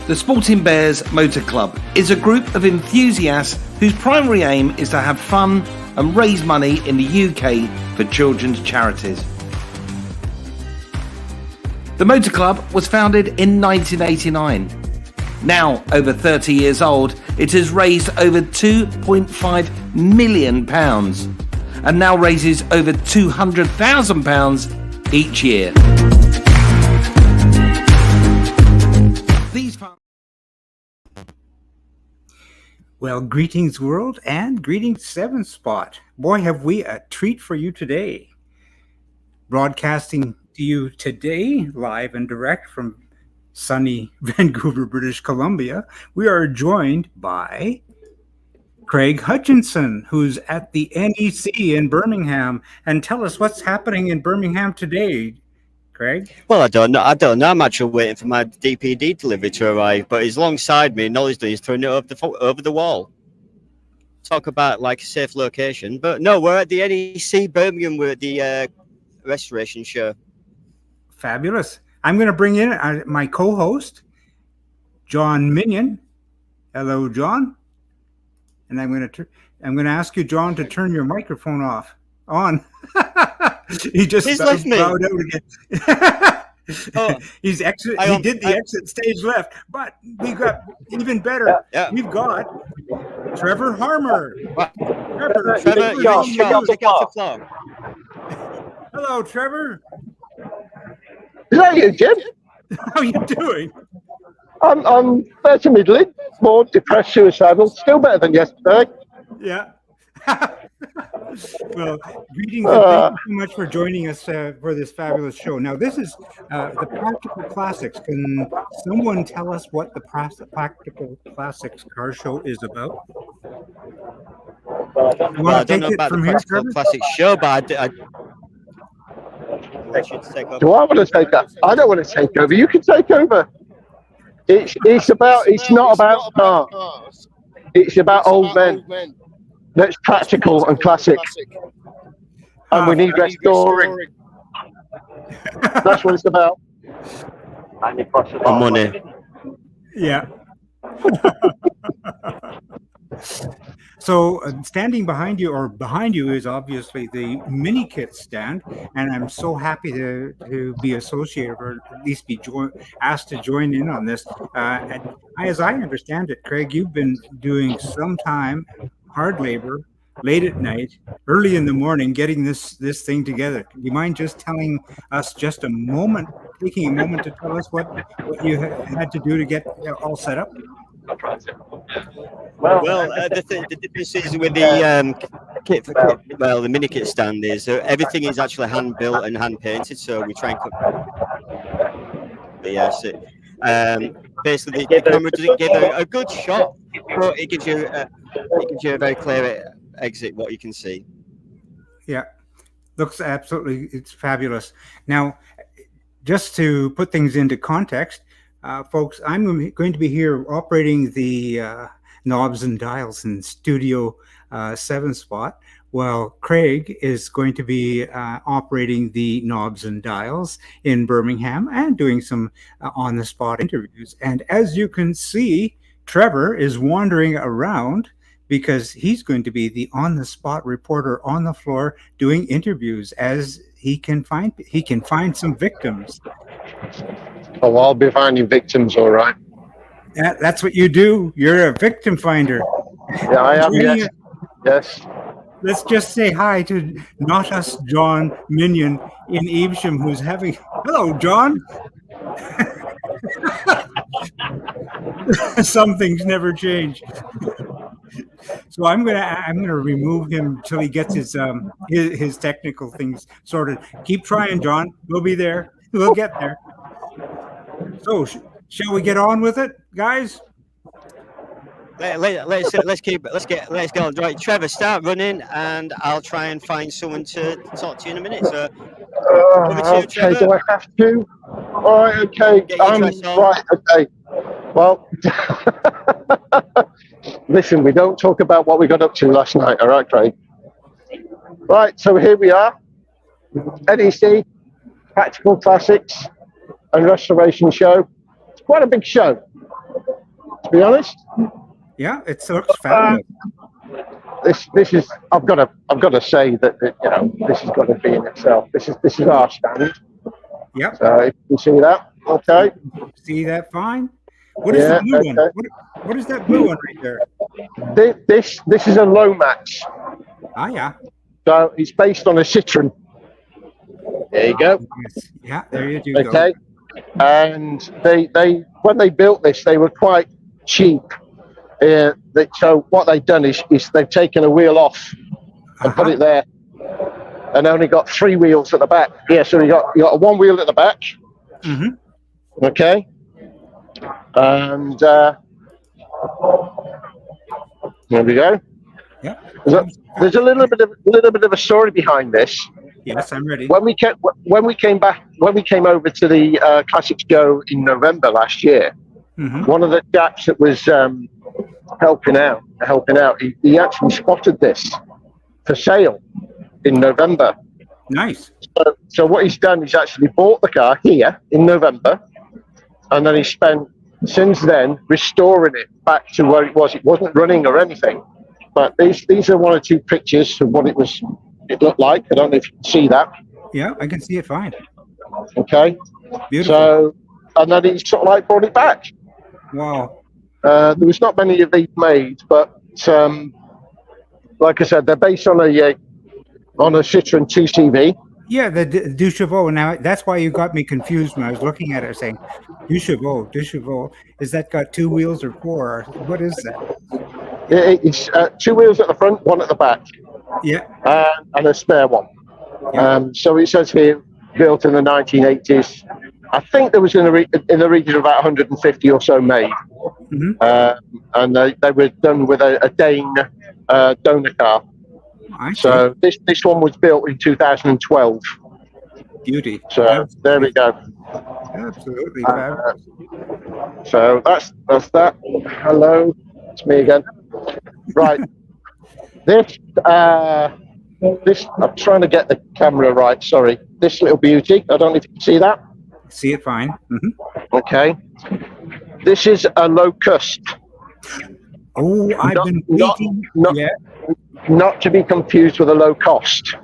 The Sporting Bears Motor Club is a group of enthusiasts whose primary aim is to have fun and raise money in the UK for children's charities. The Motor Club was founded in 1989. Now over 30 years old, it has raised over £2.5 million and now raises over £200,000 each year. Well, greetings world and greetings 7 Spot. Boy, have we a treat for you today. Broadcasting to you today, live and direct from sunny Vancouver, British Columbia, we are joined by Craig Hutchinson, who's at the NEC in Birmingham. And tell us what's happening in Birmingham today, Craig. Well, I don't know. I'm actually waiting for my DPD delivery to arrive, but he's alongside me. Knowledge he's throwing it over the wall. Talk about like a safe location, but no, we're at the NEC Birmingham. We're at the restoration show. Fabulous. I'm going to bring in my co-host, John Minion. Hello, John. And I'm going to ask you, John, to turn your microphone on. He's left me. Out again. Oh, he did the exit stage left, but we got even better. Yeah. We've got Trevor Harmer. Trevor, take off the floor. Hello, Trevor. Is that you, Jim? How are you doing? I'm fair to middling, more depressed, suicidal, still better than yesterday. Yeah. Well, greetings and thank you so much for joining us for this fabulous show. Now, this is the Practical Classics. Can someone tell us what the Practical Classics car show is about? I don't know about the Practical Classics show, but I should take over. Do I want to take that? I don't want to take over. You can take over. It's not about cars. It's about old men. That's practical and classic. And we need restoring. That's what it's about. And money. Yeah. So standing behind you is obviously the mini kit stand, and I'm so happy to be associated, or at least be asked to join in on this. And as I understand it, Craig, you've been doing some time, hard labor, late at night, early in the morning, getting this thing together. Do you mind just telling us taking a moment to tell us what you had to do to get all set up? Well, the difference is with the the mini kit stand is everything is actually hand built and hand painted. So we try and basically the camera doesn't give a good shot, but it gives you a very clear exit what you can see. Yeah, looks absolutely, it's fabulous. Now, just to put things into context, folks, I'm going to be here operating the knobs and dials in Studio 7 Spot, while Craig is going to be operating the knobs and dials in Birmingham and doing some on-the-spot interviews. And as you can see, Trevor is wandering around because he's going to be the on-the-spot reporter on the floor doing interviews as he can find some victims. Oh, I'll be finding victims, all right. That's what you do. You're a victim finder. Yeah, I am. Yes. Let's just say hi to not us, John Minion in Evesham, who's having. Hello, John. Some things never change. So I'm gonna remove him till he gets his technical things sorted. Keep trying, John. We'll be there. We'll get there. So shall we get on with it, guys? Let's get on. Right, Trevor, start running, and I'll try and find someone to talk to you in a minute. So, okay, do I have to? All right, okay. Right, okay. Well, listen, we don't talk about what we got up to last night, all right, Craig? Right, so here we are. NEC, Practical Classics and Restoration Show. It's quite a big show. be honest. Yeah, it looks fabulous. This is I've got to say that this has got to be in itself. This is our stand. Yep. So if you can see that, okay. See that fine? What is the blue one? What is that blue one right there? This is a Lomax. Ah, yeah. So it's based on a Citroen. There you go. Yes. Yeah, there you do. Okay. And they when they built this, they were quite cheap. So what they've done is they've taken a wheel off and put it there, and only got 3 wheels at the back. Yeah, so you got one wheel at the back. Mm-hmm. Okay. And there we go. Yeah. There's a little bit of a story behind this. Yes, I'm ready. When we came over to the Classics Show in November last year, one of the chaps that was helping out, he actually spotted this for sale in November. Nice. So what he's done is actually bought the car here in November, and then he spent since then restoring it back to where it was. It wasn't running or anything, but these are 1 or 2 pictures of what it looked like. I don't know if you can see that. Yeah, I can see it fine. Okay. Beautiful. So, and then he sort of like brought it back. Wow. There was not many of these made, but like I said, they're based on a Citroen 2CV. Yeah, the Du Chevaux. Now that's why you got me confused when I was looking at it, saying Du Chevaux. Is that got 2 wheels or 4? What is that? It's 2 wheels at the front, 1 at the back. Yeah. And a spare one. Yeah. So it says here, built in the 1980s. I think there was in the region of about 150 or so made. And they were done with a Dane donor car. So this one was built in 2012. Beauty. So absolutely. There we go. Absolutely. So that's that. Hello, it's me again. Right. This I'm trying to get the camera right. Sorry. This little beauty. I don't know if you can see that. See it fine. Okay. This is a locust. Oh, I've been waiting. Not to be confused with a low cost.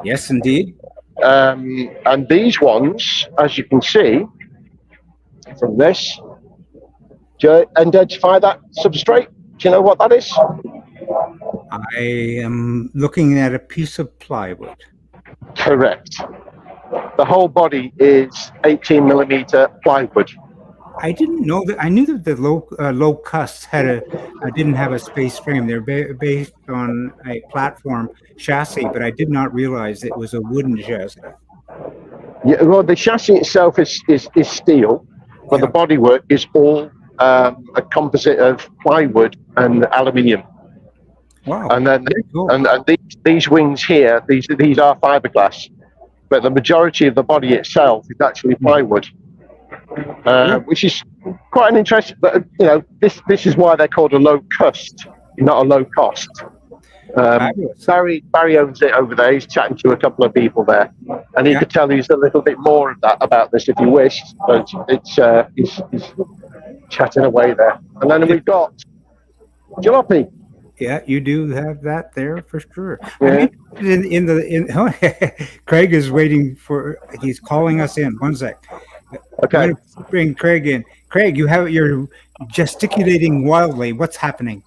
Yes, indeed. And these ones, as you can see from this, do you identify that substrate? Do you know what that is? I am looking at a piece of plywood. Correct. The whole body is 18mm plywood. I didn't know that. I knew that the low custs didn't have a space frame. They're based on a platform chassis, but I did not realize it was a wooden chassis. Yeah, well, the chassis itself is steel, but the bodywork is all a composite of plywood and aluminium. Wow! And then cool. and these wings here, these are fiberglass, but the majority of the body itself is actually plywood. Which is quite an interesting, but this is why they're called a low cost, not a low cost. Barry owns it over there. He's chatting to a couple of people there, and he could tell you a little bit more of that about this if you wish. But he's chatting away there, and then we've got jalopy. Yeah, you do have that there for sure. Yeah. Craig is waiting for. He's calling us in. One sec. Okay. I'm gonna bring Craig in. Craig, you're gesticulating wildly. What's happening?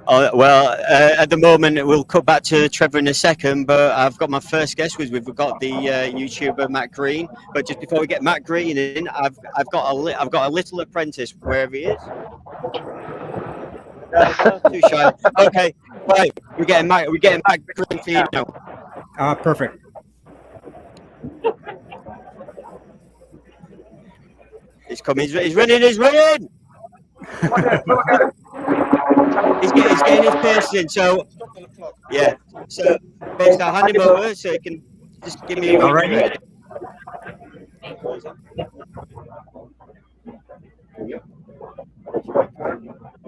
Well, at the moment, we'll cut back to Trevor in a second, but I've got my first guest with. We've got the YouTuber Matt Green. But just before we get Matt Green in, I've got a little apprentice wherever he is. No, too shy. Okay, right. We're getting Matt Green for you now. Perfect. He's coming. He's running. He's getting his pace in. So, yeah. So, basically, I'll hand him over so he can just give me a all right.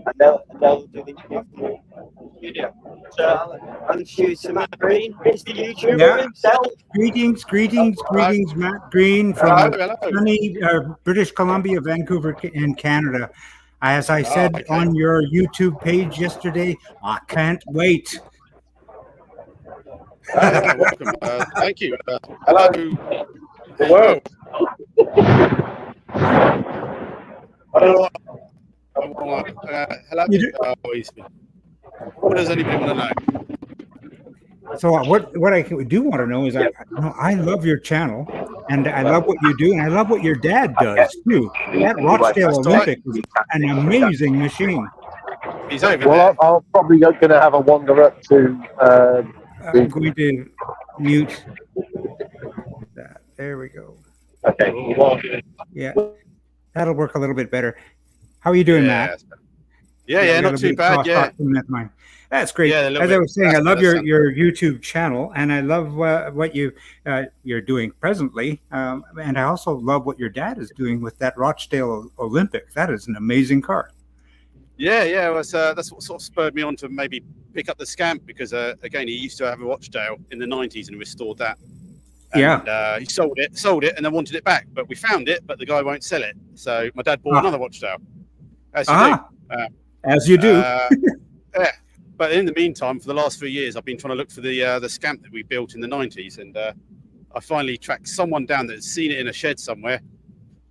And they'll do the interview. So, I'll introduce Matt Green. He's the YouTuber himself. Greetings, Matt Green from sunny British Columbia, Vancouver, in Canada. As I said okay. on your YouTube page yesterday, I can't wait. Welcome. Thank you. Hello. Hello. Hello. Hello. What does anybody want to know? So what I do want to know is I love your channel, and I love what you do, and I love what your dad does too. That Rochdale Olympic is an amazing machine. He's over Well, there. I'm probably going to have a wander up to. I'm going to mute that. There we go. Okay. Yeah, that'll work a little bit better. How are you doing, Matt? Yeah, not too bad. Yeah. That's great. Yeah, as I was saying, I love your YouTube channel, and I love what you're doing presently, and I also love what your dad is doing with that Rochdale Olympic. That is an amazing car. Yeah. That's what sort of spurred me on to maybe pick up the Scamp because again, he used to have a Rochdale in the 90s and restored that. And, he sold it, and then wanted it back. But we found it, but the guy won't sell it. So my dad bought another Rochdale. As you do. Yeah. But in the meantime, for the last 3 years, I've been trying to look for the Scamp that we built in the 90s, and I finally tracked someone down that had seen it in a shed somewhere.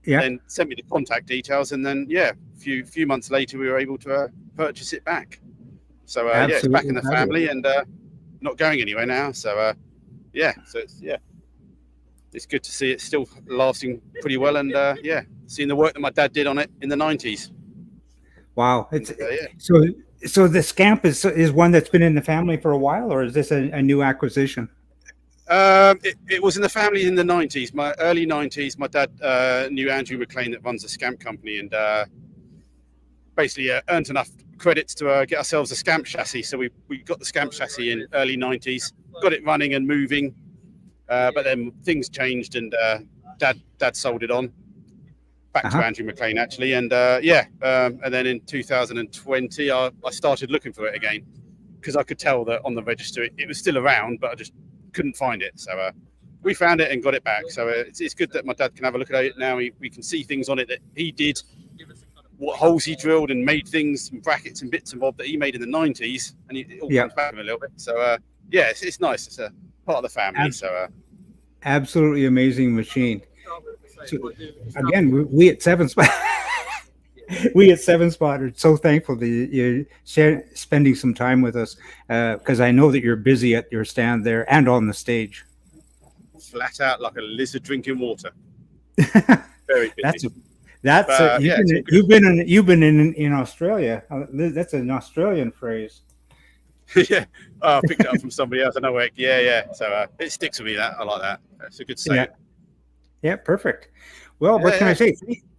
Yeah. Then sent me the contact details, and then a few months later, we were able to purchase it back. So it's back in the family and not going anywhere now. So it's good to see it still lasting pretty well, and seeing the work that my dad did on it in the 90s. Wow, so the Scamp is one that's been in the family for a while, or is this a new acquisition? It was in the family in the 90s, my early 90s. My dad knew Andrew McLean that runs the Scamp company, and basically earned enough credits to get ourselves a Scamp chassis. So we got the Scamp chassis in early 90s, got it running and moving, but then things changed, and dad sold it on back to Andrew McLean actually, and and then in 2020 I started looking for it again because I could tell that on the register it was still around, but I just couldn't find it. So we found it and got it back. So it's good that my dad can have a look at it now. We can see things on it that he did, what holes he drilled and made things, and brackets and bits and bobs that he made in the 90s, and it all comes back a little bit. So it's nice. It's a part of the family. Absolutely amazing machine. So, again, we at Seven Spot, are so thankful that you're spending some time with us, because I know that you're busy at your stand there and on the stage. Flat out like a lizard drinking water. Very busy. You've been in Australia. That's an Australian phrase. Yeah, I picked it up from somebody else. I know where. Yeah. So it sticks with me. That I like that. It's a good saying. Yeah, perfect. Well, what can I say?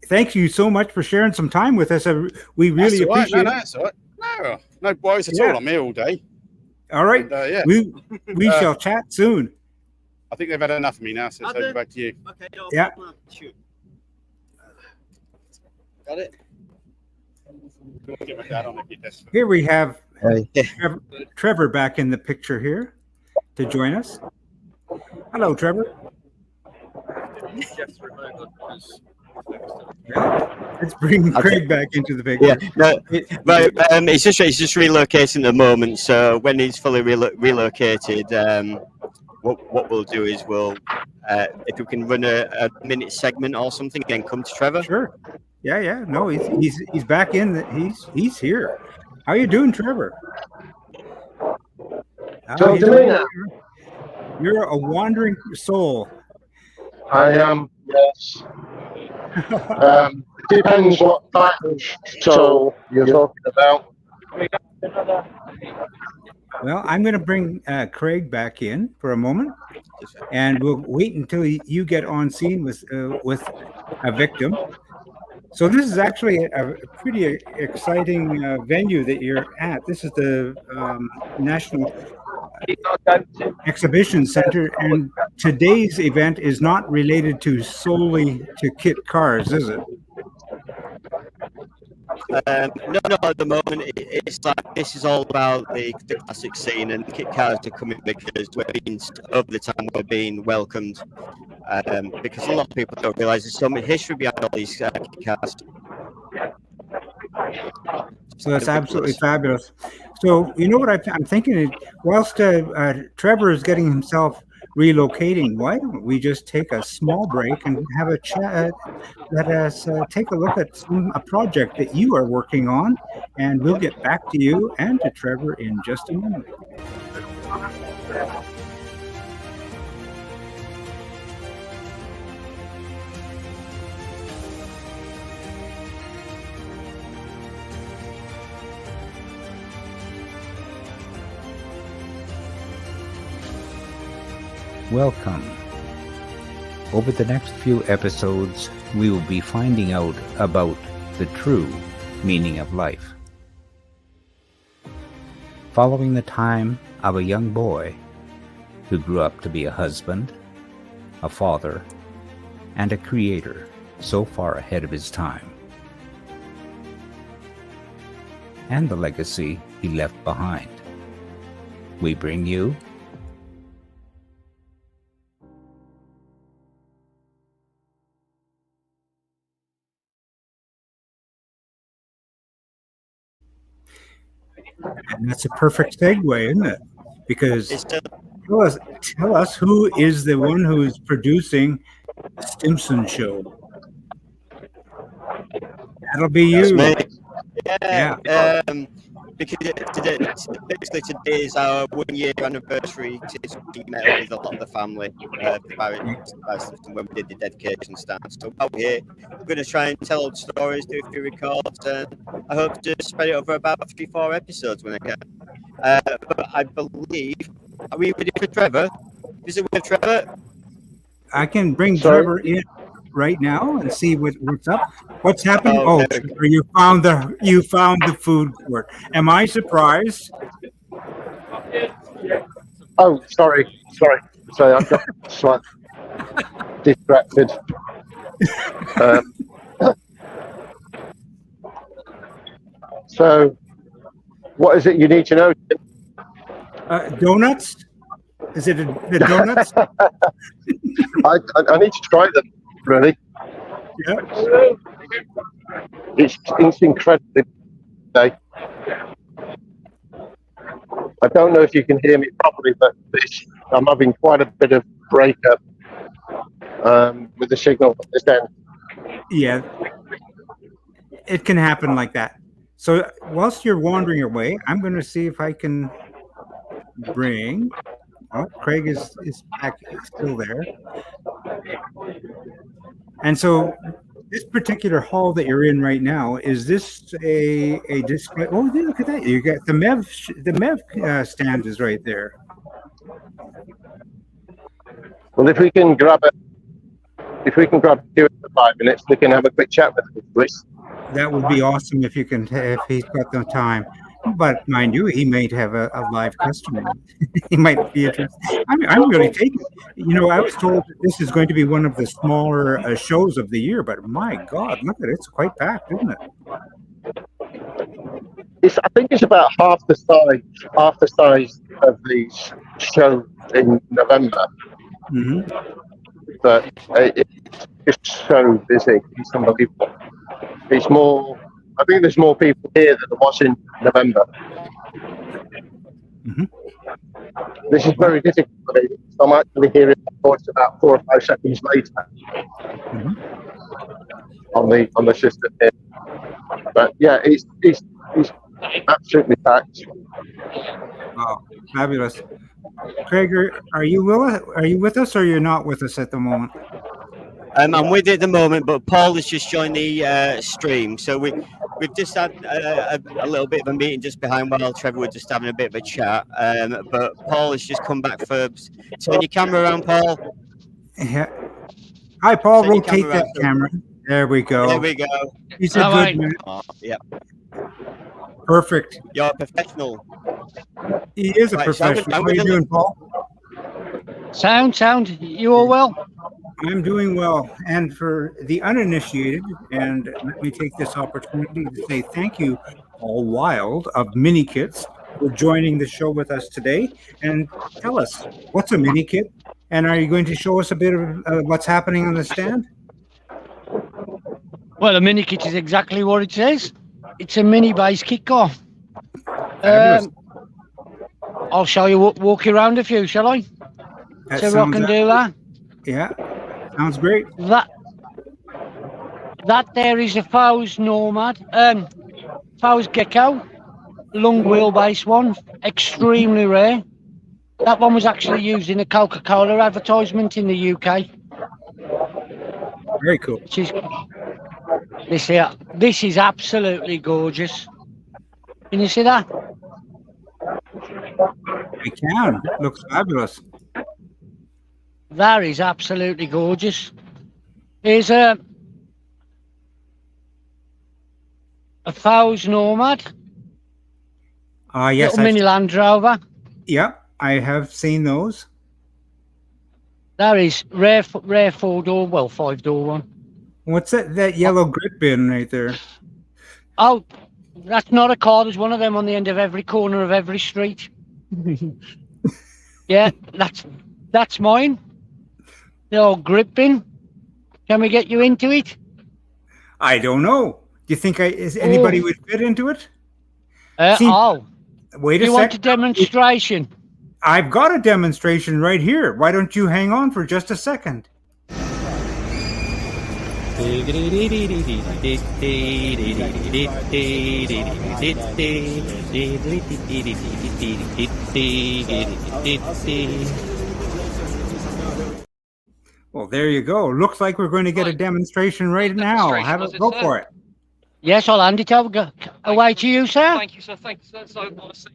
Thank you so much for sharing some time with us. We really appreciate it. No, that's all right. No worries at all. I'm here all day. All right. And, we shall chat soon. I think they've had enough of me now, so it's over back to you. Okay. Yeah. Shoot. Got it. Here we have Trevor back in the picture here to join us. Hello, Trevor. Let's bring Craig back into the picture. It's just relocating at the moment. So when he's fully relocated, what we'll do is if we can run a minute segment or something, again, come to Trevor. Sure. Yeah. No, he's back in. He's here. How you doing, Trevor? You're a wandering soul. I am, yes. Depends what type of soul you're talking about. Well, I'm going to bring Craig back in for a moment, and we'll wait until you get on scene with a victim. So this is actually a pretty exciting venue that you're at. This is the National Exhibition Center, and today's event is not related solely to kit cars, is it? No, at the moment it's like this is all about the classic scene, and the kit cars are coming because over the time we're being welcomed, because a lot of people don't realise there's so much history behind all these kit cars. So that's absolutely fabulous. So you know what I'm thinking is, whilst Trevor is getting himself relocating, why don't we just take a small break and have a chat? Let us take a look at a project that you are working on, and we'll get back to you and to Trevor in just a moment. Welcome. Over the next few episodes, we will be finding out about the true meaning of life. Following the time of a young boy who grew up to be a husband, a father, and a creator so far ahead of his time, and the legacy he left behind. We bring you And that's a perfect segue, isn't it? Because It's still, tell us who is the one who is producing the Stimson Show. That'll be you. that's me. Yeah. Because basically today is our 1 year anniversary since we met up with a lot of the family, the Barretts, when we did the dedication stand. So out here, we're going to try and tell old stories, do a few records, and I hope to spread it over about 3-4 episodes when I can. But I believe, are we ready for Trevor? Is it with Trevor? I can bring Sorry? Trevor in right now and see what's up. What's happening? Oh, Oh, okay. Trevor, you found the food court. Am I surprised? Oh, sorry. I got slightly distracted. So, what is it you need to know? Donuts? Is it the donuts? I need to try them, really. Yeah. It's incredibly today. I don't know if you can hear me properly, but I'm having quite a bit of breakup with the signal at this end. Yeah. It can happen like that. So whilst you're wandering away, I'm going to see if I can bring. Oh, Craig is back, still there. And so this particular hall that you're in right now, is this a display? Oh, look at that! You got the MEV stand is right there. Well, if we can grab 2 or 5 minutes, we can have a quick chat with him, please. That would be awesome if if he's got the time. But mind you, he might have a live customer. He might be interested. I'm really taking. You know, I was told that this is going to be one of the smaller shows of the year, but my God, look at it! It's quite packed, isn't it? I think it's about half the size of the show in November. Mm-hmm. But it's just so busy. It's unbelievable. It's more. I think there's more people here than there was in November. Mm-hmm. This is very difficult for me. I'm actually hearing my voice about 4 or 5 seconds later on the system here. But yeah, it's absolutely packed. Wow, fabulous. Craig, are you with us, or you're not with us at the moment? I'm with you at the moment, but Paul has just joined the stream. So we've just had a little bit of a meeting just behind while Trevor was just having a bit of a chat. But Paul has just come back for. Turn your camera around, Paul. Yeah. Hi, Paul. Turn your Rotate camera that around. camera. There we go. There we go. He's a good man. Oh, yeah, Perfect. you're a professional. He is a Right, professional. shall How we are you do- doing, Paul? Sound. You all well? I'm doing well. And for the uninitiated, and let me take this opportunity to say thank you, Paul Wild of Mini Kits, for joining the show with us today. And tell us, what's a mini kit? And are you going to show us a bit of what's happening on the stand? Well, a mini kit is exactly what it says. It's a mini base kit car. Fabulous. I'll show you, walk you around a few, shall I? That So I sounds can do that. Yeah, sounds great. That there is a Fowes Nomad, Fowes Gecko, long wheelbase one, extremely rare. That one was actually used in a Coca-Cola advertisement in the UK. Very cool. Which is, this is absolutely gorgeous. Can you see that? I can. Looks fabulous. That is absolutely gorgeous. Here's a Fowes Nomad, Yes, little mini Land Rover. yeah, I have seen those. That is rare 4-door, well, 5-door one. What's that yellow grip bin right there? Oh, that's not a car. There's one of them on the end of every corner of every street. Yeah, that's mine. The old grip bin. Can we get you into it? I don't know. Do you think anybody would fit into it? Wait a You want a demonstration? I've got a demonstration right here. Why don't you hang on for just a second? Well, there you go. Looks like we're going to get a demonstration right now. Have it, go for it. Yes, I'll hand it over. Away to you, sir. Thank you, sir. Thank you, sir. So honestly.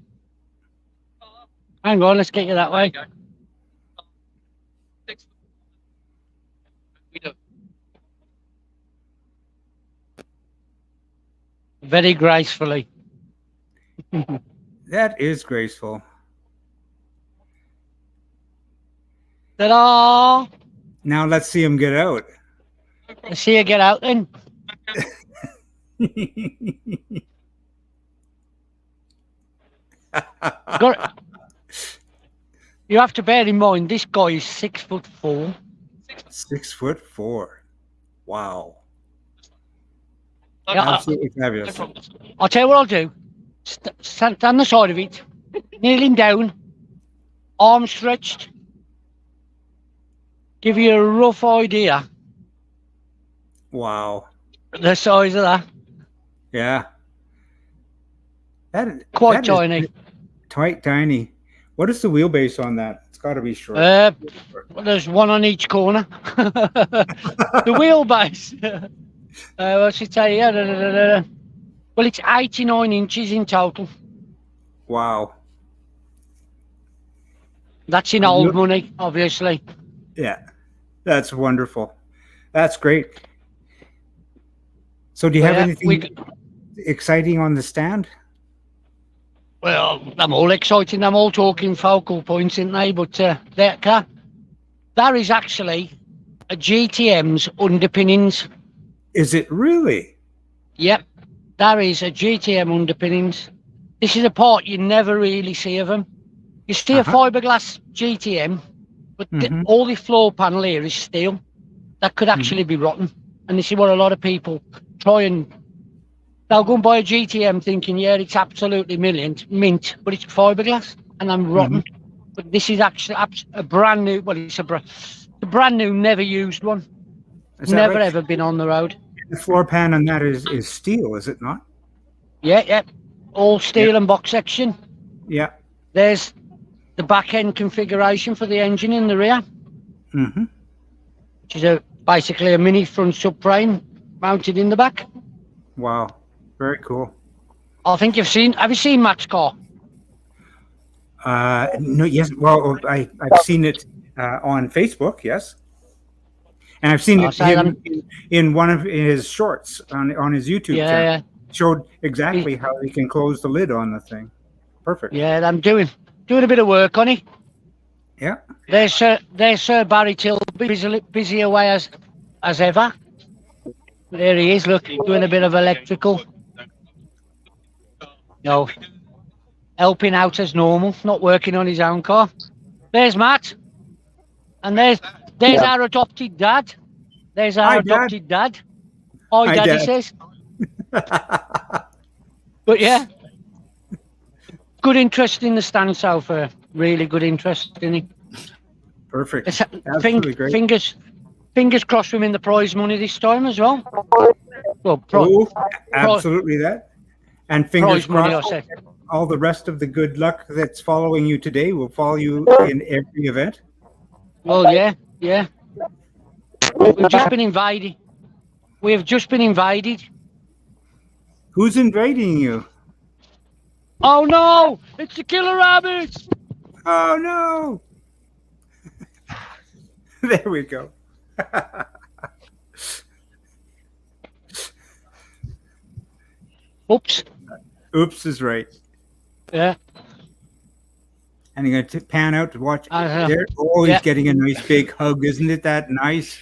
Hang on, let's get you that way. We do. Very gracefully. That is graceful. Ta-da! Now let's see him get out. Let's see you get out then. You have to bear in mind, this guy is 6'4". 6'4". Wow. Yeah, Absolutely fabulous. I'll tell you what I'll do. Stand on the side of it, kneeling down, arms stretched. Give you a rough idea. Wow. The size of that. Yeah. Quite that tiny. Is quite tiny. What is the wheelbase on that? It's got to be short. Well, there's one on each corner. The wheelbase. What's it say? Well, it's 89 inches in total. Wow. That's in old money, obviously. Yeah. That's wonderful. That's great. So do you have anything exciting on the stand? Well, I'm all exciting. I'm all talking focal points, aren't they? But that is actually a GTM's underpinnings. Is it really? Yep. That is a GTM underpinnings. This is a part you never really see of them. You see a fiberglass GTM, but all the floor panel here is steel. That could actually be rotten. And this is what a lot of people try and... They'll go and buy a GTM thinking, yeah, it's absolutely mint, but it's fiberglass and I'm rotten. But this is actually a brand new, well, it's a brand new, never used one. Never right? ever been on the road. The floor pan on that is steel, is it not? Yeah. All steel and box section. Yeah. There's the back end configuration for the engine in the rear. Which is basically a mini front subframe mounted in the back. Wow. Very cool. I think have you seen Matt's car? No, yes. Well, I've seen it on Facebook, yes. And I've seen it in one of his shorts on his YouTube channel. Yeah. Showed exactly how he can close the lid on the thing. Perfect. Yeah, I'm doing a bit of work on it. Yeah. There's Sir Barry Till, busy away as ever. There he is, look, doing a bit of electrical. No, helping out as normal, not working on his own car. There's Matt. And there's our adopted dad. There's our adopted dad. Hi, Dad, he says. But yeah, good interest in the stand so far. Really good interest in it. Perfect. It's, Absolutely great. fingers crossed we win the prize money this time as well. Well, Oh, absolutely that. And fingers prize money, I crossed, said. all the rest of the good luck that's following you today will follow you in every event. Well, yeah. We've just been invaded. We have just been invaded. Who's invading you? Oh no! It's the killer rabbits! Oh no! There we go. Oops. Oops is right. Yeah. And you're going to pan out to watch. Uh-huh. There. Oh, he's Yeah. getting a nice big hug. Isn't it that nice?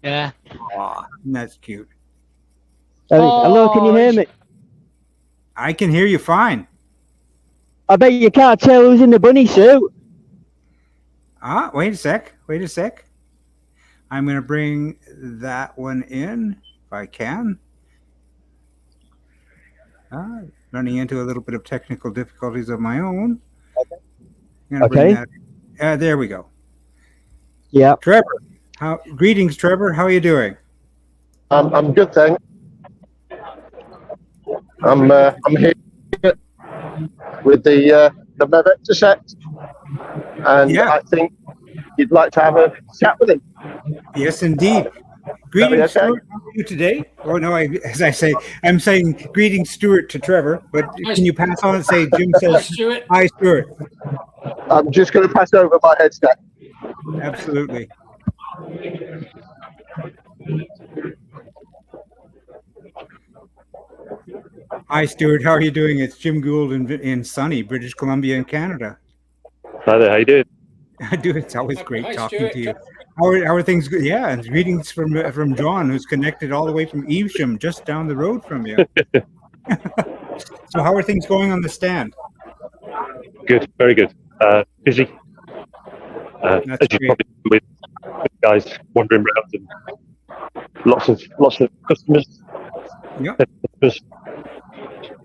Yeah. Aw, that's cute. Hello, can you hear me? I can hear you fine. I bet you can't tell who's in the bunny suit. Ah, wait a sec. I'm going to bring that one in if I can. Running into a little bit of technical difficulties of my own. I'm gonna bring that in. There we go. Yeah. Trevor, greetings, Trevor. How are you doing? I'm good, thanks. I'm here with the Vector set, and I think you'd like to have a chat with him. Yes, indeed. Greetings, Stuart. How are you today? Oh no, I'm saying greetings, Stuart, to Trevor. But can you pass on and say Jim says Stuart. hi, Stuart? I'm just going to pass over my headset. Absolutely. Hi, Stuart. How are you doing? It's Jim Gould in sunny British Columbia in Canada. Hi there. How you doing? I do. It's always great talking Stuart. to you. How are things? Yeah, and greetings from John, who's connected all the way from Evesham, just down the road from you. So, how are things going on the stand? Good, very good. Busy. As you probably do with guys wandering around and lots of customers. Yeah.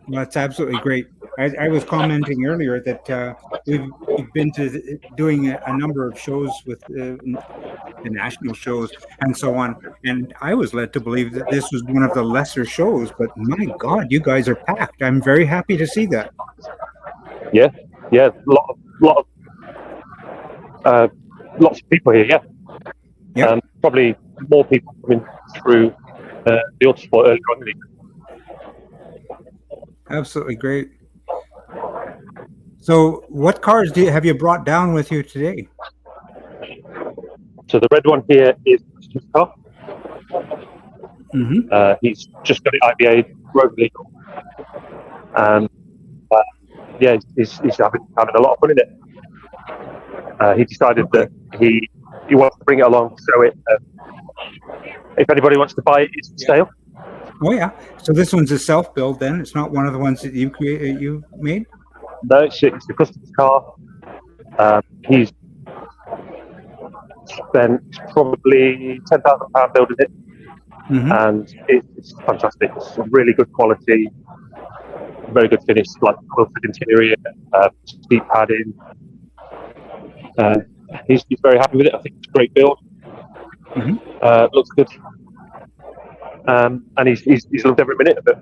Well, that's absolutely great. I was commenting earlier that we've been to doing a number of shows with the national shows and so on, and I was led to believe that this was one of the lesser shows. But my God, you guys are packed! I'm very happy to see that. Yeah, lots of people here. Yeah. Probably more people coming through the Autosport earlier on in the evening. Absolutely great. So, what cars have you brought down with you today? So the red one here is his car. Mm-hmm. He's just got it IBA'd, road legal. Yeah, he's having a lot of fun in it. He decided that he wants to bring it along, show it. If anybody wants to buy it, it's for sale. Oh yeah. So this one's a self-build then? It's not one of the ones that you made? No, it's the customer's car. He's spent probably £10,000 building it, and it's fantastic. It's really good quality, very good finish, like quilted interior, seat padding. He's very happy with it. I think it's a great build. Looks good. And he's loved every minute of it.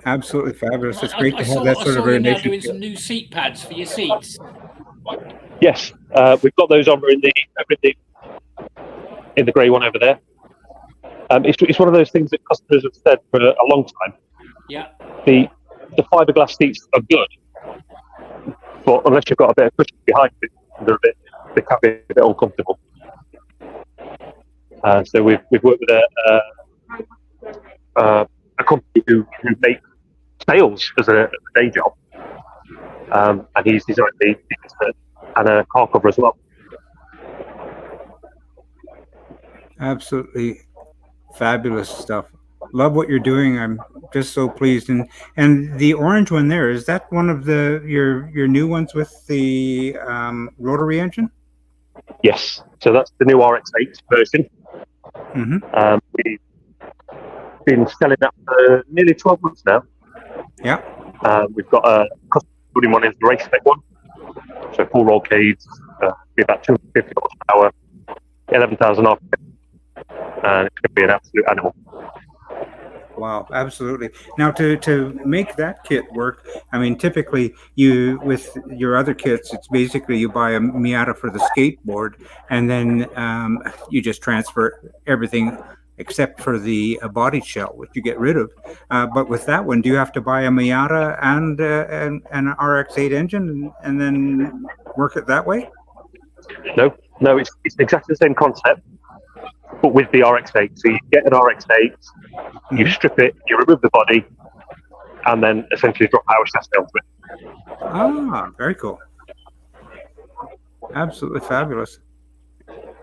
Absolutely fabulous. It's great to have that sort of relationship. relationship. Doing some new seat pads for your seats. Yes, we've got those on. We're in the grey one over there. It's one of those things that customers have said for a long time. Yeah. The fiberglass seats are good, but unless you've got a bit of cushion behind it, they can be a bit uncomfortable. So we've worked with a company who make sales as a day job, and he's designed the and a car cover as well. Absolutely fabulous stuff. Love what you're doing. I'm just so pleased. And the orange one there, is that one of your new ones with the rotary engine? Yes. So that's the new RX-8 version. We've been selling that for nearly 12 months now. Yeah. We've got a custom building one is the race spec one. So full roll cage, be about 250 horsepower, 11,000 RPM, and it's going to be an absolute animal. Wow, absolutely. Now, to make that kit work, I mean, typically you with your other kits, it's basically you buy a Miata for the skateboard, and then you just transfer everything except for the body shell, which you get rid of. But with that one, do you have to buy a Miata and an RX-8 engine and then work it that way? No, it's exactly the same concept, but with the RX-8. So you get an RX-8, you strip it, you remove the body, and then essentially drop power chassis onto it. Ah, very cool. Absolutely fabulous.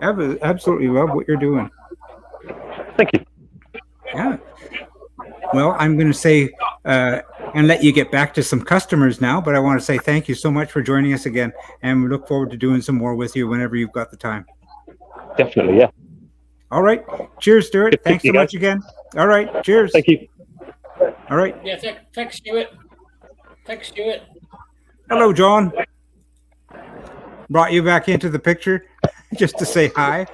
Absolutely love what you're doing. Thank you. Yeah. Well, I'm going to say and let you get back to some customers now, but I want to say thank you so much for joining us again, and we look forward to doing some more with you whenever you've got the time. Definitely, yeah. All right. Cheers, Stuart. Thanks so much again. All right. Cheers. Thank you. All right. Yeah, thanks, Stuart. Thanks, Stuart. Hello, John. Brought you back into the picture just to say hi.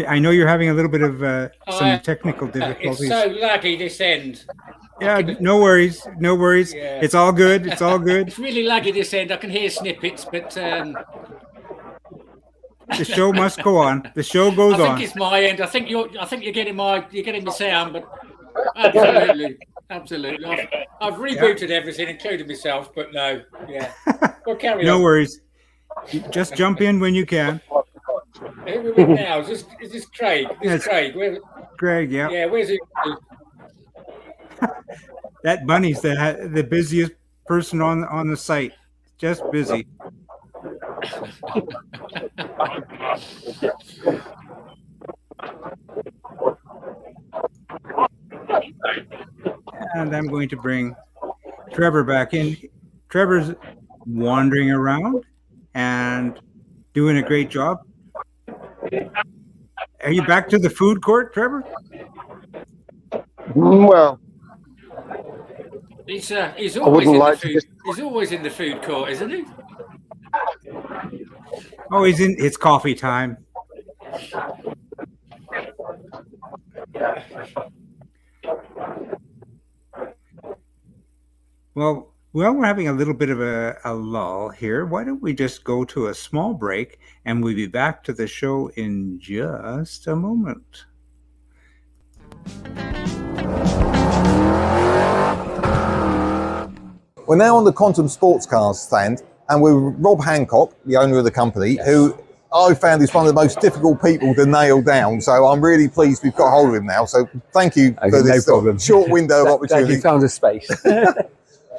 I know you're having a little bit of some technical difficulties. It's so laggy this end. Yeah, no worries. No worries. Yeah. It's all good. It's all good. It's really laggy this end. I can hear snippets, but the show must go on. The show goes on. I think it's my end. I think you're getting the sound, but absolutely. I've rebooted everything, including myself, but no. Yeah. Well, carry on. No worries. Just jump in when you can. Who are we with now? Is this Craig? Craig. Craig, yeah. Yeah, where's he? That bunny's the busiest person on the site. Just busy. And I'm going to bring Trevor back in. Trevor's wandering around and doing a great job. Are you back to the food court, Trevor? Well, he's always in like the food. He's always in the food court, isn't he? Oh, it's coffee time. Well, we're having a little bit of a lull here. Why don't we just go to a small break, and we'll be back to the show in just a moment. We're now on the Quantum Sports Cars stand, and we're with Rob Hancock, the owner of the company, who I found is one of the most difficult people to nail down. So I'm really pleased we've got hold of him now. So thank you for this short window of opportunity. Glad you found a space.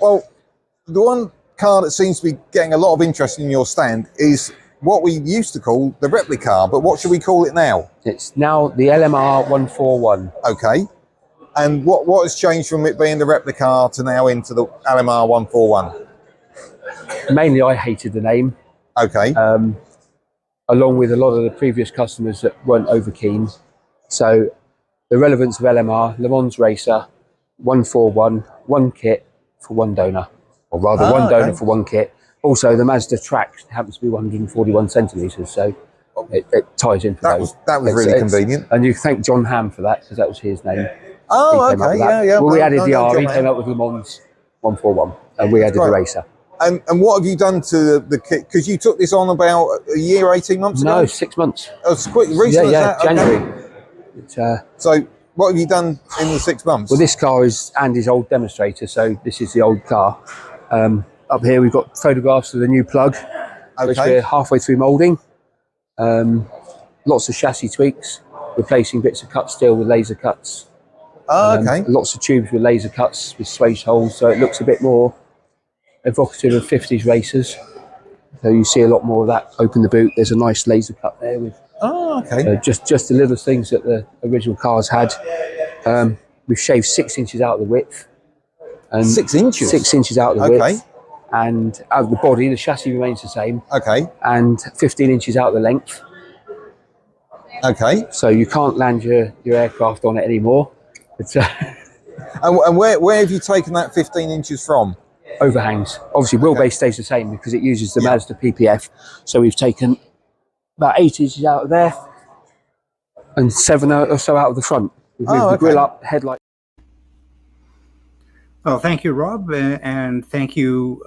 Well, the one car that seems to be getting a lot of interest in your stand is what we used to call the replica, but what should we call it now? It's now the LMR 141. Okay. And what has changed from it being the replica to now into the LMR 141? Mainly, I hated the name. Okay. Along with a lot of the previous customers that weren't over keen. So the relevance of LMR, Le Mans Racer, 141, one kit for one donor. Or rather, one donor for one kit. Also, the Mazda track happens to be 141 centimetres, so it ties in for those. That was really convenient. And you thank John Ham for that, because that was his name. Oh, okay, yeah. Well, we added the R, he came up with Le Mans 141, and we added the Racer. And what have you done to the kit? Because you took this on about a year, 18 months ago? No, 6 months. Oh, it's quite recent. Yeah, January. Okay. So what have you done in the 6 months? Well, this car is Andy's old demonstrator, so this is the old car. Up here we've got photographs of the new plug, which we're halfway through moulding. Lots of chassis tweaks, replacing bits of cut steel with laser cuts. Lots of tubes with laser cuts with swage holes, so it looks a bit more evocative of 50s racers. So you see a lot more of that. Open the boot, there's a nice laser cut there with just the little things that the original cars had. We've shaved 6 inches out of the width. And 6 inches? 6 inches out of the width. And out of the body, the chassis remains the same. And 15 inches out of the length. So you can't land your aircraft on it anymore. It's And where have you taken that 15 inches from? Overhangs. Obviously, wheelbase stays the same because it uses the Mazda PPF. So we've taken about 8 inches out of there and 7 or so out of the front. We've moved the grill up, headlight. Well, thank you, Rob, and thank you,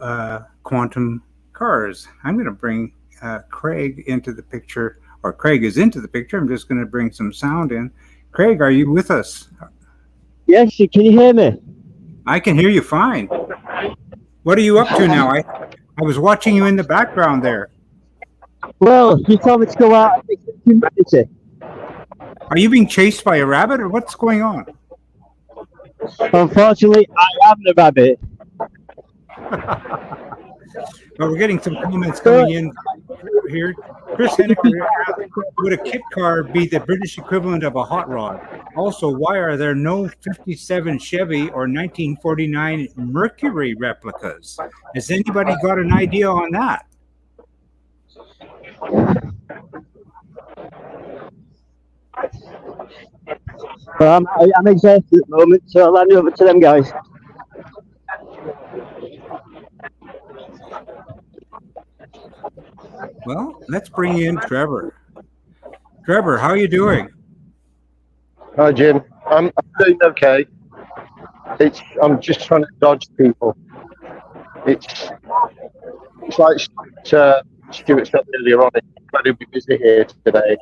Quantum Cars. I'm going to bring Craig into the picture, or Craig is into the picture. I'm just going to bring some sound in. Craig, are you with us? Yes, can you hear me? I can hear you fine. What are you up to now? I was watching you in the background there. Well, you told me to go out and fix the humidity. Are you being chased by a rabbit, or what's going on? Unfortunately, I am the rabbit. Well, we're getting some comments coming in here. Chris Henniker asked, would a kit car be the British equivalent of a hot rod? Also, why are there no 57 Chevy or 1949 Mercury replicas? Has anybody got an idea on that? Well, I'm exhausted at the moment, so I'll hand it over to them guys. Well, let's bring in Trevor. Trevor, how are you doing? Hi, Jim. I'm doing okay. I'm just trying to dodge people. It's like Stuart said earlier on. It's incredibly busy here today.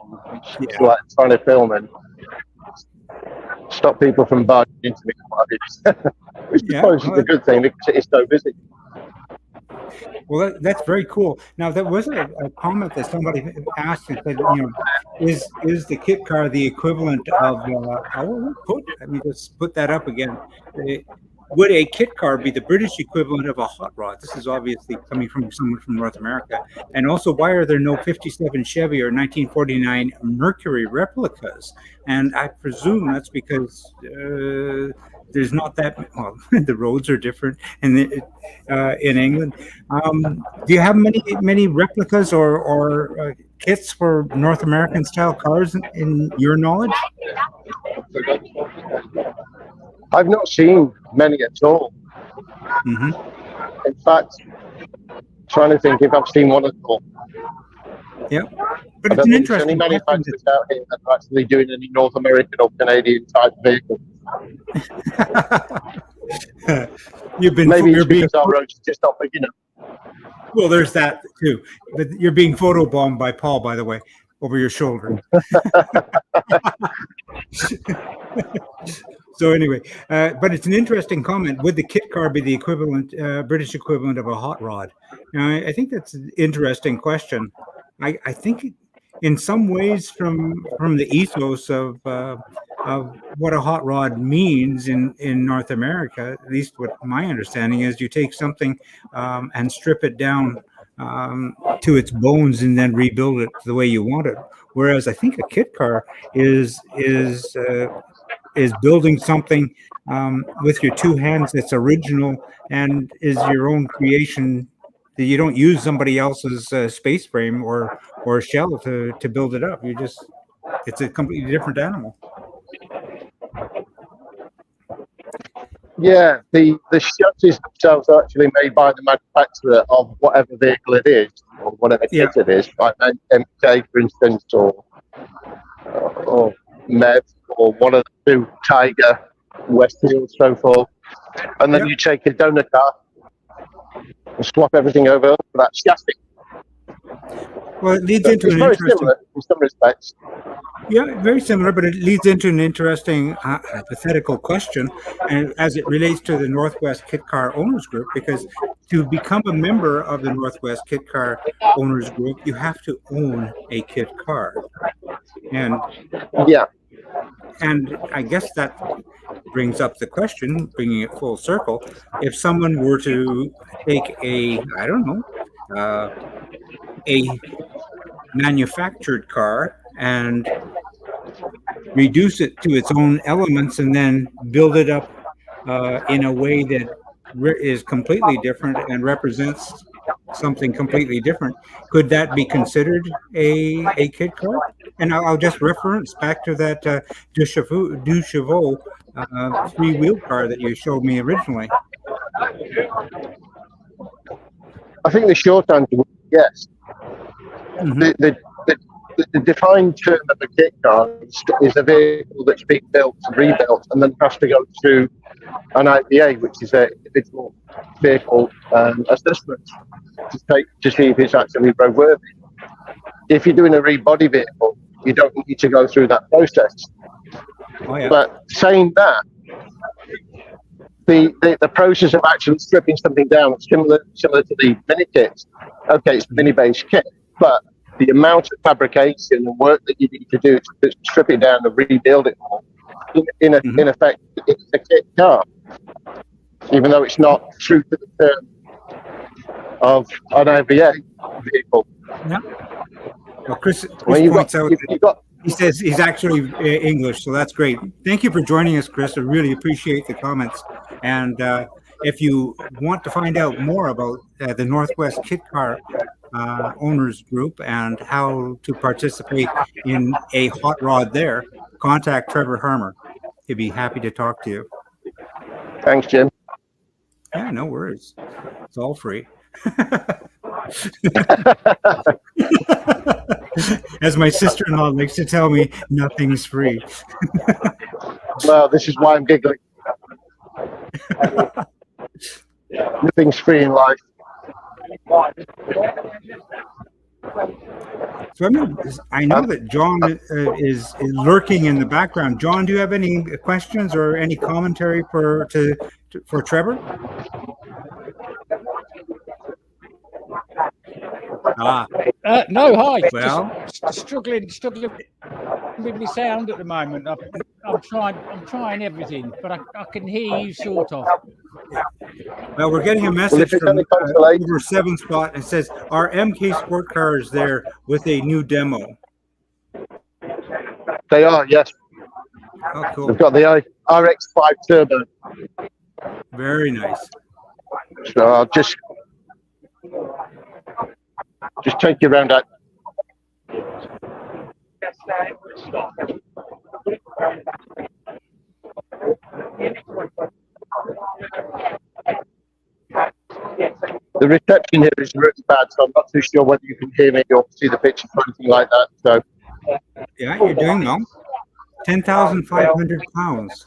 It's like trying to film and stop people from barging into me. Which I suppose is a good thing because it is so busy. Well, that's very cool. Now, there was a comment that somebody asked and said, you know, is the kit car the equivalent of? Let me just put that up again. Would a kit car be the British equivalent of a hot rod? This is obviously coming from someone from North America. And also, why are there no 57 Chevy or 1949 Mercury replicas? And I presume that's because there's not that, well, the roads are different in England. Do you have many replicas or kits for North American style cars in your knowledge? I've not seen many at all. Mm-hmm. In fact, trying to think if I've seen one at all. Yeah, but it's an interesting. There's many manufacturers out here that are actually doing any North American or Canadian type vehicle. Maybe it's because our roads are just not big enough. Well, there's that too. But you're being photobombed by Paul, by the way, over your shoulder. So anyway, but it's an interesting comment. Would the kit car be the equivalent, British equivalent of a hot rod? Now, I think that's an interesting question. I think in some ways from the ethos of what a hot rod means in North America, at least what my understanding is, you take something and strip it down to its bones and then rebuild it the way you want it. Whereas I think a kit car is building something with your two hands that's original and is your own creation, that you don't use somebody else's space frame or shell to build it up. It's a completely different animal. Yeah, the chassis themselves are actually made by the manufacturer of whatever vehicle it is, or whatever kit it is, like MK, for instance, or MEV, or one of the two, Tiger, Westfield, so forth. And then you take a donor car and swap everything over for that chassis. Well, it leads into an very interesting. similar in some respects. Yeah, very similar, but it leads into an interesting hypothetical question, and as it relates to the Northwest Kit Car Owners Group, because to become a member of the Northwest Kit Car Owners Group, you have to own a kit car, and I guess that brings up the question, bringing it full circle: if someone were to take a manufactured car and reduce it to its own elements and then build it up in a way that is completely different and represents something completely different, could that be considered a kit car? And I'll just reference back to that Du Chevaux three-wheel car that you showed me originally. I think the short answer would be yes. The defined term of a kit car is a vehicle that's being built and rebuilt and then has to go through an IVA, which is an individual vehicle assessment to see if it's actually roadworthy. If you're doing a rebody vehicle, you don't need to go through that process. Oh, yeah. But saying that, the process of actually stripping something down is similar to the mini kits. Okay, it's mini base kit, but the amount of fabrication and work that you need to do to strip it down and rebuild it all, in effect, it's a kit car, even though it's not true to the term of an IVA vehicle. Yeah. Well, Chris points out. He says he's actually English, so that's great. Thank you for joining us, Chris. I really appreciate the comments. And if you want to find out more about the Northwest Kit Car Owners Group and how to participate in a hot rod there, contact Trevor Harmer. He'd be happy to talk to you. Thanks, Jim. Yeah, no worries. It's all free. As my sister-in-law likes to tell me, nothing's free. Well, this is why I'm giggling. Nothing's free in life. So I know that John is lurking in the background. John, do you have any questions or any commentary for Trevor? No, hi. Well, just struggling with my sound at the moment. I'm trying everything, but I can hear you sort of. Well, we're getting a message from over 7 Spot. It says, "Our MK Sport Car is there with a new demo." They are, yes. Oh, cool. We've got the RX-5 Turbo. Very nice. So I'll just take you around that. The reception here is really bad, so I'm not too sure whether you can hear me or see the picture or anything like that. So yeah, you're doing well. 10,500 pounds.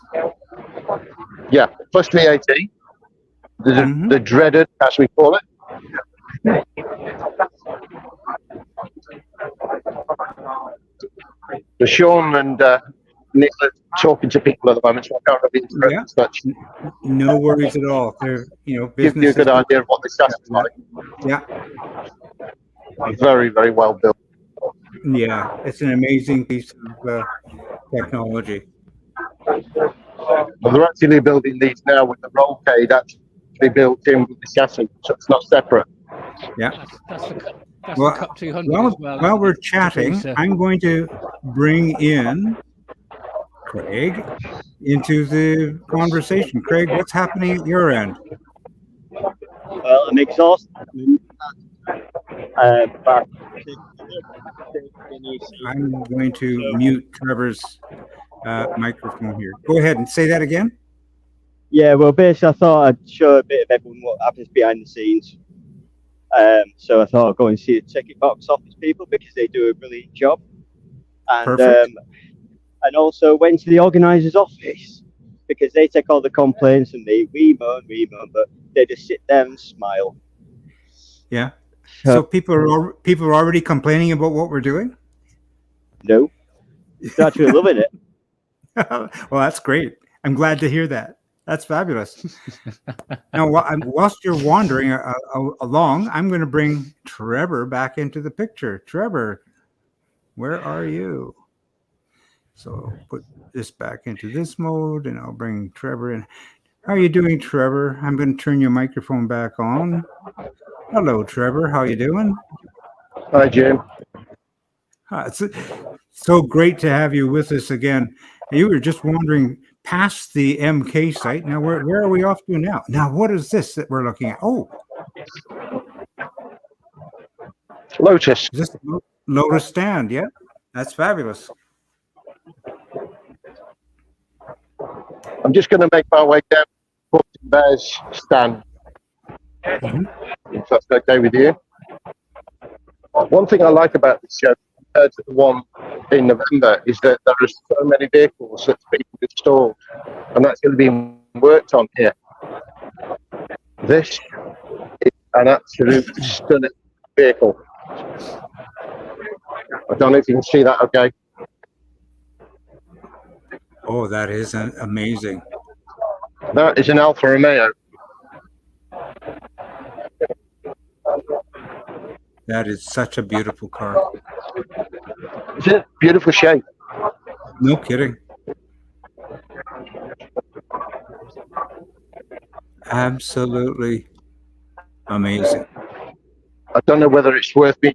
Yeah, plus VAT. The dreaded, as we call it. So Sean and Nick are talking to people at the moment, so I can't really interrupt much. No worries at all. They're, Give you a good idea of what this gas is like. Yeah. Very, very well built. Yeah, it's an amazing piece of technology. Well, they're actually building these now with the roll cage actually built in with the chassis, so it's not separate. Yeah. That's the Cup 200 as well. While we're chatting, I'm going to bring in Craig into the conversation. Craig, what's happening at your end? Well, I'm exhausted. I'm going to mute Trevor's microphone here. Go ahead and say that again. Yeah, well, basically, I thought I'd show a bit of everyone what happens behind the scenes. So I thought I'd go and see the ticket box office people because they do a brilliant job. And and also went to the organiser's office because they take all the complaints and we moan, but they just sit there and smile. Yeah. So people are already complaining about what we're doing? No. They're actually loving it. Well, that's great. I'm glad to hear that. That's fabulous. Now, whilst you're wandering along, I'm going to bring Trevor back into the picture. Trevor, where are you? So put this back into this mode, and I'll bring Trevor in. How are you doing, Trevor? I'm going to turn your microphone back on. Hello, Trevor. How are you doing? Hi, Jim. It's so great to have you with us again. You were just wandering past the MK site. Now, where are we off to now? Now, what is this that we're looking at? Oh, Lotus. Is this Lotus stand? Yeah, that's fabulous. I'm just going to make my way down to Bear's stand. If that's okay with you. One thing I like about this show compared to the one in November is that there are so many vehicles that's being installed, and that's going to be worked on here. This is an absolute stunning vehicle. I don't know if you can see that okay. Oh, that is amazing. That is an Alfa Romeo. That is such a beautiful car. Is it? Beautiful shape. No kidding. Absolutely amazing. I don't know whether it's worth me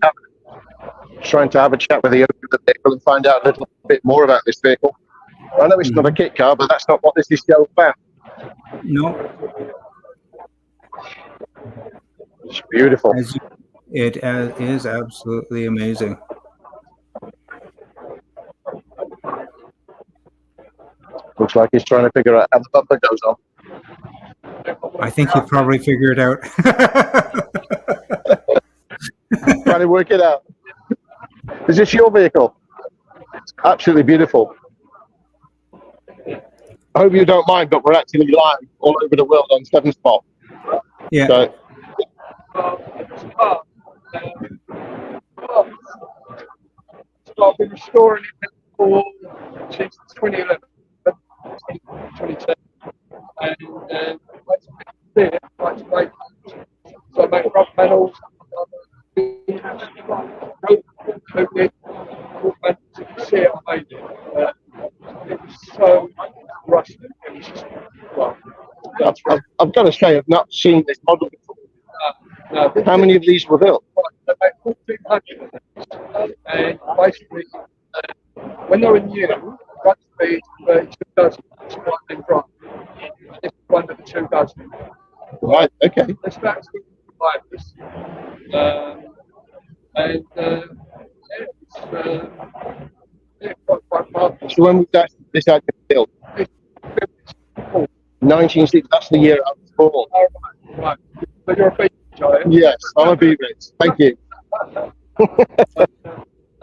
trying to have a chat with the owner of the vehicle and find out a little bit more about this vehicle. I know it's not a kit car, but that's not what this is show about. No. It's beautiful. It is absolutely amazing. Looks like he's trying to figure out how the bumper goes on. I think you probably figured it out. Trying to work it out. Is this your vehicle? It's absolutely beautiful. I hope you don't mind, but we're actually live all over the world on 7 Spot. Yeah. So, I've been restoring it for since 2011, 2010, and so I make rough panels. It's so rusted. I've got to say, I've not seen this model before. How many of these were built? About 1,400, and basically, when they were new, run speed 2,000 in front. It's one of the 2,000. Right. Okay. It's about 2,500. And So when was this actually built? 1960. That's the year I was born. Right. But you're a big giant. Yes, I'm a beaver. Thank you.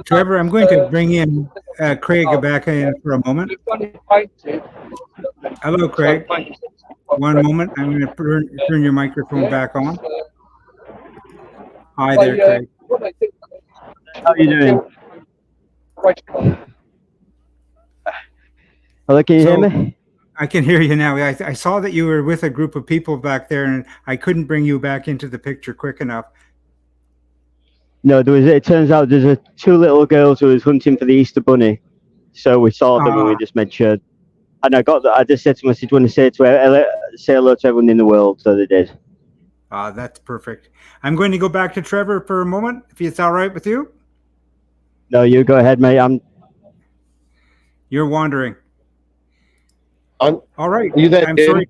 Trevor, I'm going to bring in Craig back in for a moment. Hello, Craig. One moment. I'm going to turn your microphone back on. Hi there, Craig. How are you doing? Hello, can you hear me? I can hear you now. I saw that you were with a group of people back there, and I couldn't bring you back into the picture quick enough. No, it turns out there's two little girls who was hunting for the Easter Bunny. So we saw them and we just made sure. And I just said to them, I said, do you want to say hello to everyone in the world? So they did. That's perfect. I'm going to go back to Trevor for a moment, if it's all right with you. No, you go ahead, mate. You're wandering. All right. You there, I'm Jim? sorry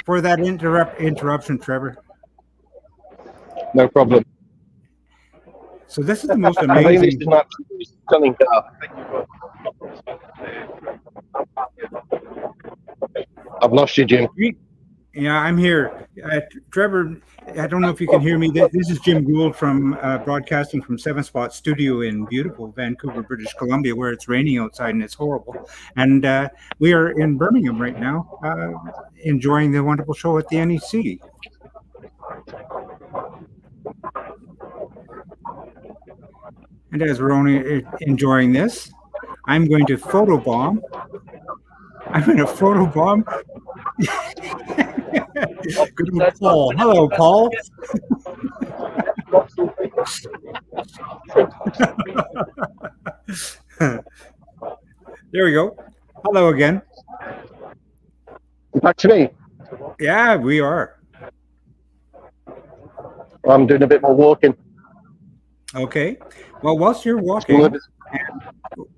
for that interruption, Trevor. No problem. So this is the most I think amazing. this is an absolutely stunning car. I've lost you, Jim. Yeah, I'm here. Trevor, I don't know if you can hear me. This is Jim Gould from broadcasting from 7 Spot Studio in beautiful Vancouver, British Columbia, where it's raining outside and it's horrible. And we are in Birmingham right now, enjoying the wonderful show at the NEC. And as we're only enjoying this, I'm going to photobomb. I'm going to photobomb. Good old Paul. Hello, Paul. There we go. Hello again. Back to me. Yeah, we are. I'm doing a bit more walking. Okay. Well, whilst you're walking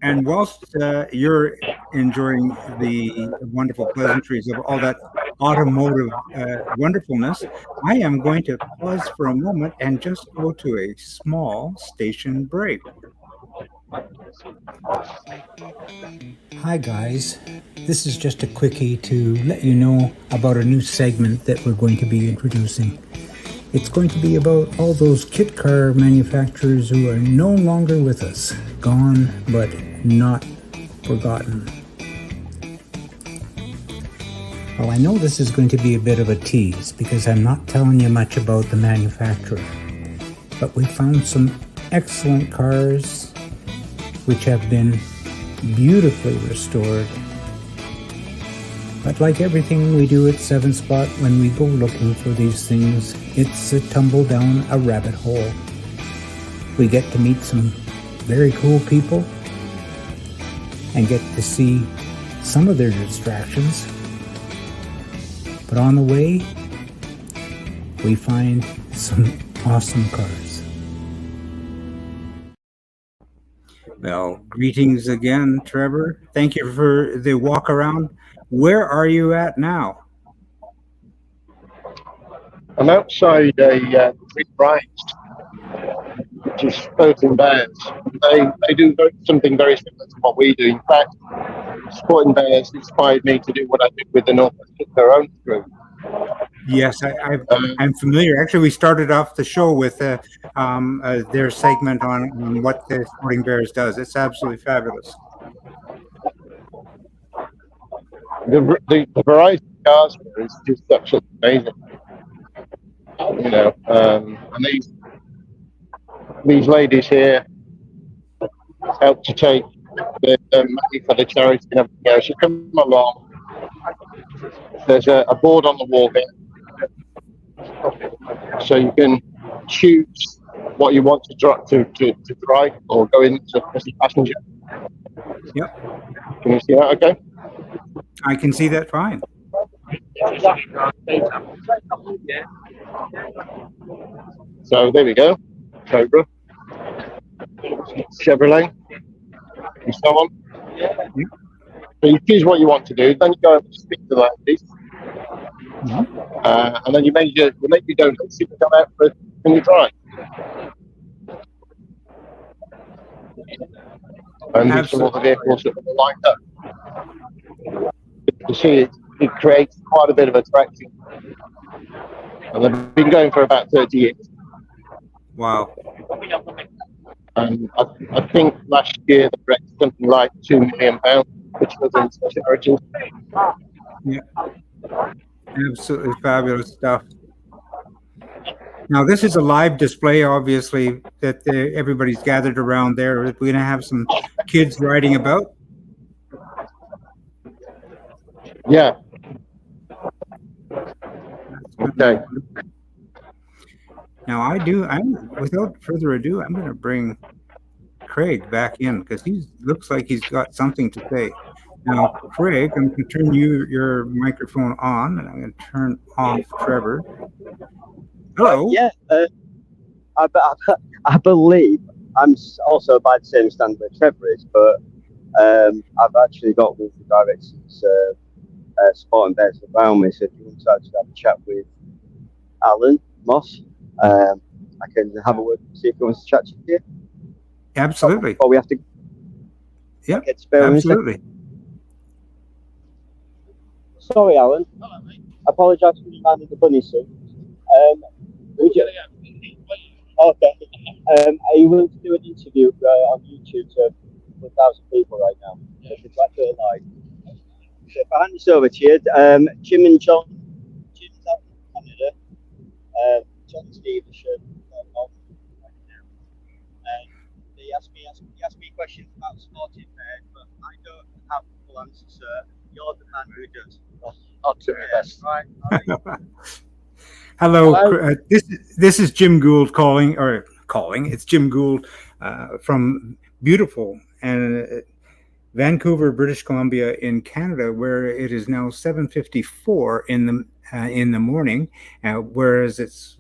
and whilst you're enjoying the wonderful pleasantries of all that automotive wonderfulness, I am going to pause for a moment and just go to a small station break. Hi guys, this is just a quickie to let you know about a new segment that we're going to be introducing. It's going to be about all those kit car manufacturers who are no longer with us, gone but not forgotten. Well, I know this is going to be a bit of a tease because I'm not telling you much about the manufacturer, but we found some excellent cars which have been beautifully restored. But like everything we do at 7 Spot, when we go looking for these things, it's a tumble down a rabbit hole. We get to meet some very cool people and get to see some of their distractions. But on the way, we find some awesome cars. Well, greetings again, Trevor. Thank you for the walk around. Where are you at now? I'm outside a big range, which is Sporting Bears. They do something very similar to what we do. In fact, Sporting Bears inspired me to do what I did with the Northwest their own group. Yes, I'm familiar. Actually, we started off the show with their segment on what the Sporting Bears does. It's absolutely fabulous. The variety of cars here is just absolutely amazing. You know, and these ladies here help to take the money for the charity and everything else. You come along. There's a board on the wall here, so you can choose what you want to drive or go in as a passenger. Yep. Can you see that? Okay. I can see that fine. So there we go. Cobra, Chevrolet, and so on. So you choose what you want to do. Then you go and speak to the ladies, and then you make your donuts. You can come out and you drive. And there's some other vehicles that are lined up. You see, it creates quite a bit of attraction. And they've been going for about 30 years. Wow. And I think last year they raised something like £2 million, which was in charity. Yeah. Absolutely fabulous stuff. Now, this is a live display, obviously, that everybody's gathered around there. We're going to have some kids riding about. Yeah. Okay. Now, without further ado, I'm going to bring Craig back in because he looks like he's got something to say. Now, Craig, I'm going to turn your microphone on, and I'm going to turn off Trevor. Hello. I believe I'm also by the same standard where Trevor is, but I've actually got one of the directors, Sporting Bears around me. So if you want to actually have a chat with Alan Moss, I can have a word and see if he wants to chat to you. Absolutely. But we have to. Yeah. Absolutely. Sorry, Alan. I apologise for you minding the bunny suit. Okay. Are you willing to do an interview on YouTube to 1,000 people right now? Yeah. If it's actually live. So if I hand this over to you, Jim and John. Jim's out in Canada. John Stevenson. He asked me questions about Sporting Bears, but I don't have the full answer, sir. You're the man who does. I'll do my best. Right. Hello. This is Jim Gould calling. It's Jim Gould from beautiful and Vancouver, British Columbia, in Canada, where it is now 7:54 in the morning, whereas it's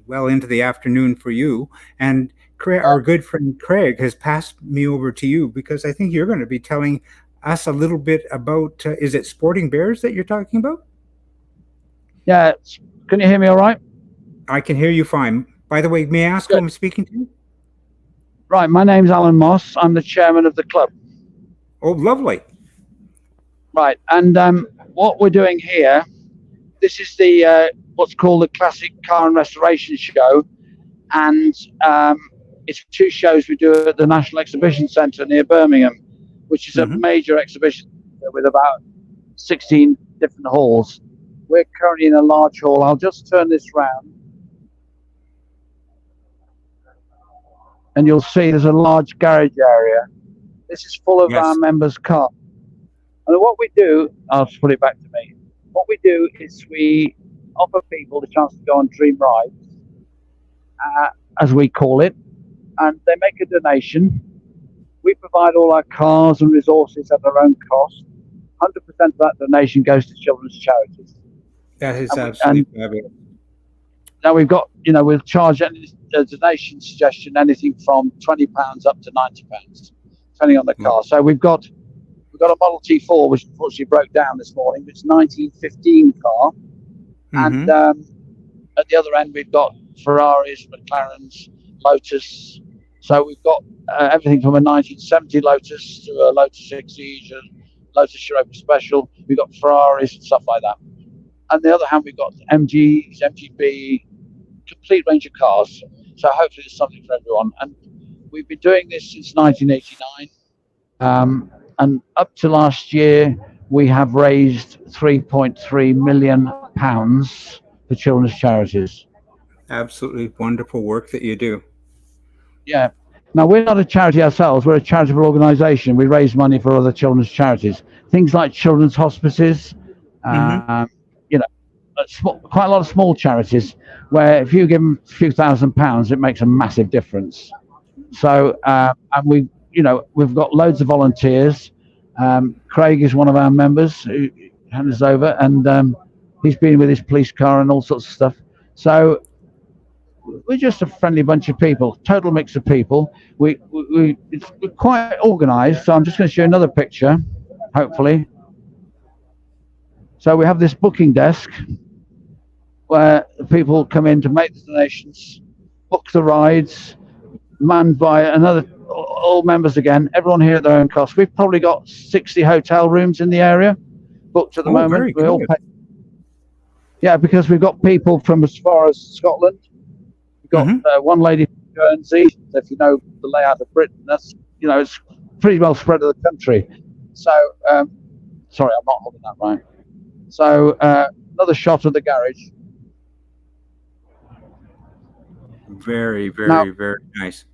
well into the afternoon for you. And our good friend Craig has passed me over to you because I think you're going to be telling us a little bit about. Is it Sporting Bears that you're talking about? Yeah. Can you hear me all right? I can hear you fine. By the way, may I ask who I'm speaking to? Right, my name's Alan Moss. I'm the chairman of the club. Oh, lovely. Right, and what we're doing here, this is the what's called the Classic Car and Restoration Show, and it's 2 shows we do at the National Exhibition Centre near Birmingham, which is a major exhibition with about 16 different halls. We're currently in a large hall. I'll just turn this round, and you'll see there's a large garage area. This is full of our members' cars. And what we do, I'll just put it back to me. What we do is we offer people the chance to go on dream rides, as we call it, and they make a donation. We provide all our cars and resources at their own cost. 100% of that donation goes to children's charities. That is absolutely fabulous. Now we've got, we'll charge any donation suggestion anything from £20 up to £90, depending on the car. So we've got a Model T4, which unfortunately broke down this morning. It's a 1915 car. And at the other end, we've got Ferraris, McLarens, Lotus. So we've got everything from a 1970 Lotus to a Lotus Exige, Lotus Europa Special. We've got Ferraris and stuff like that. On the other hand, we've got MGs, MGB, complete range of cars. So hopefully there's something for everyone. And we've been doing this since 1989. And up to last year, we have raised £3.3 million for children's charities. Absolutely wonderful work that you do. Yeah. Now, we're not a charity ourselves. We're a charitable organisation. We raise money for other children's charities. Things like children's hospices, quite a lot of small charities where if you give them a few £1,000s, it makes a massive difference. So, and we've got loads of volunteers. Craig is one of our members who hands us over, and he's been with his police car and all sorts of stuff. So we're just a friendly bunch of people, total mix of people. We're quite organised. So I'm just going to show you another picture, hopefully. So we have this booking desk where people come in to make the donations, book the rides, manned by all members again, everyone here at their own cost. We've probably got 60 hotel rooms in the area booked at the moment. We all pay. Yeah, because we've got people from as far as Scotland. We've got one lady from Guernsey. If you know the layout of Britain, that's it's pretty well spread of the country. So, sorry, I'm not holding that right. So, another shot of the garage. Very, very, very nice.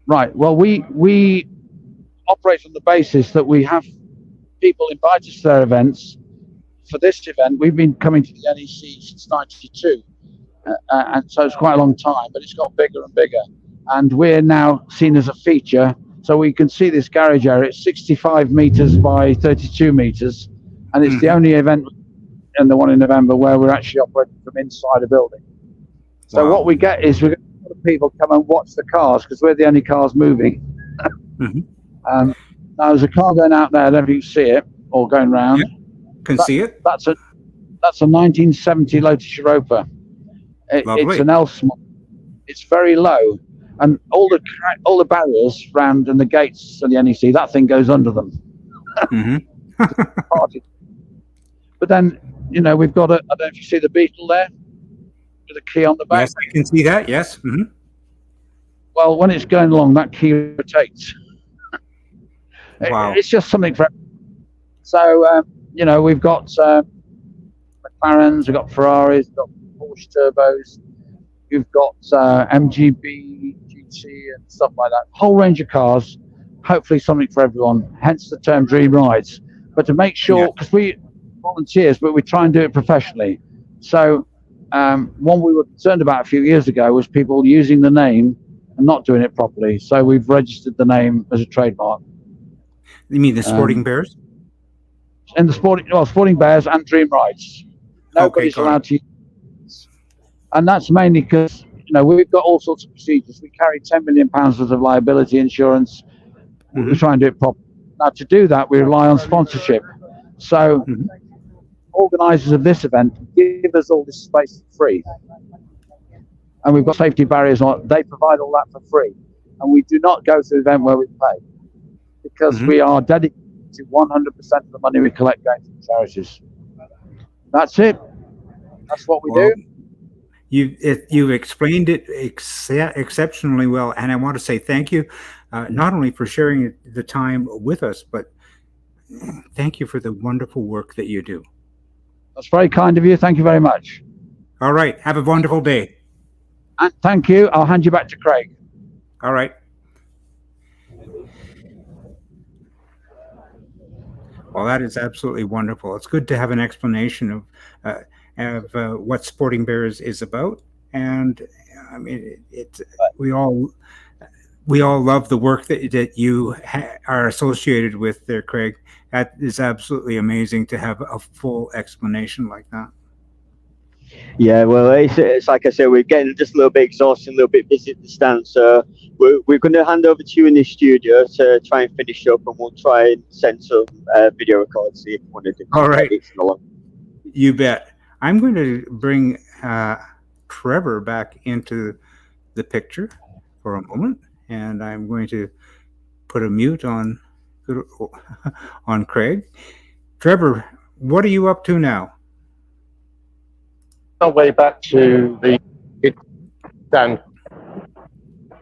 Right. Well, we operate on the basis that we have people invite us to their events. For this event, we've been coming to the NEC since '92, and so it's quite a long time. But it's got bigger and bigger, and we're now seen as a feature. So we can see this garage area. It's 65 meters by 32 meters, and it's the only event, and the one in November, where we're actually operating from inside a building. So what we get is we get a lot of people come and watch the cars because we're the only cars moving. Now there's a car going out there. I don't know if you can see it or going round. Yeah, can see it. That's a 1970 Lotus Europa. It's an L small. It's very low, and all the barriers round and the gates of the NEC, that thing goes under them. But then we've got I don't know if you see the Beetle there. With a key on the back. Yes, I can see that. Yes. Well, when it's going along, that key rotates. It's just something for. So we've got McLarens, we've got Ferraris, we've got Porsche turbos, we've got MGB, GT, and stuff like that. Whole range of cars. Hopefully, something for everyone. Hence the term Dream Rides. But to make sure, because we volunteers, but we try and do it professionally. So. One we were concerned about a few years ago was people using the name and not doing it properly. So we've registered the name as a trademark. You mean the Sporting Bears? And the Sporting Bears and Dream Rides. Nobody's allowed to use. And that's mainly because we've got all sorts of procedures. We carry £10 million worth of liability insurance. We try and do it properly. Now to do that, we rely on sponsorship. So. Organisers of this event give us all this space for free, and we've got safety barriers on. They provide all that for free. and we do not go to the event where we play because we are dedicated to 100% of the money we collect going to the charities. That's it. That's what we do. You've explained it exceptionally well, and I want to say thank you, not only for sharing the time with us, but thank you for the wonderful work that you do. That's very kind of you. Thank you very much. All right. Have a wonderful day. And thank you. I'll hand you back to Craig. All right. Well, that is absolutely wonderful. It's good to have an explanation of what Sporting Bears is about, and I mean, we all love the work that you are associated with there, Craig. That is absolutely amazing to have a full explanation like that. Yeah, well, it's like I said, we're getting just a little bit exhausted, a little bit busy at the stand. So we're going to hand over to you in the studio to try and finish up, and we'll try and send some video records, see if you want to do. All right. You bet. I'm going to bring Trevor back into the picture for a moment, and I'm going to put a mute on Craig. Trevor, what are you up to now? Our way back to the stand,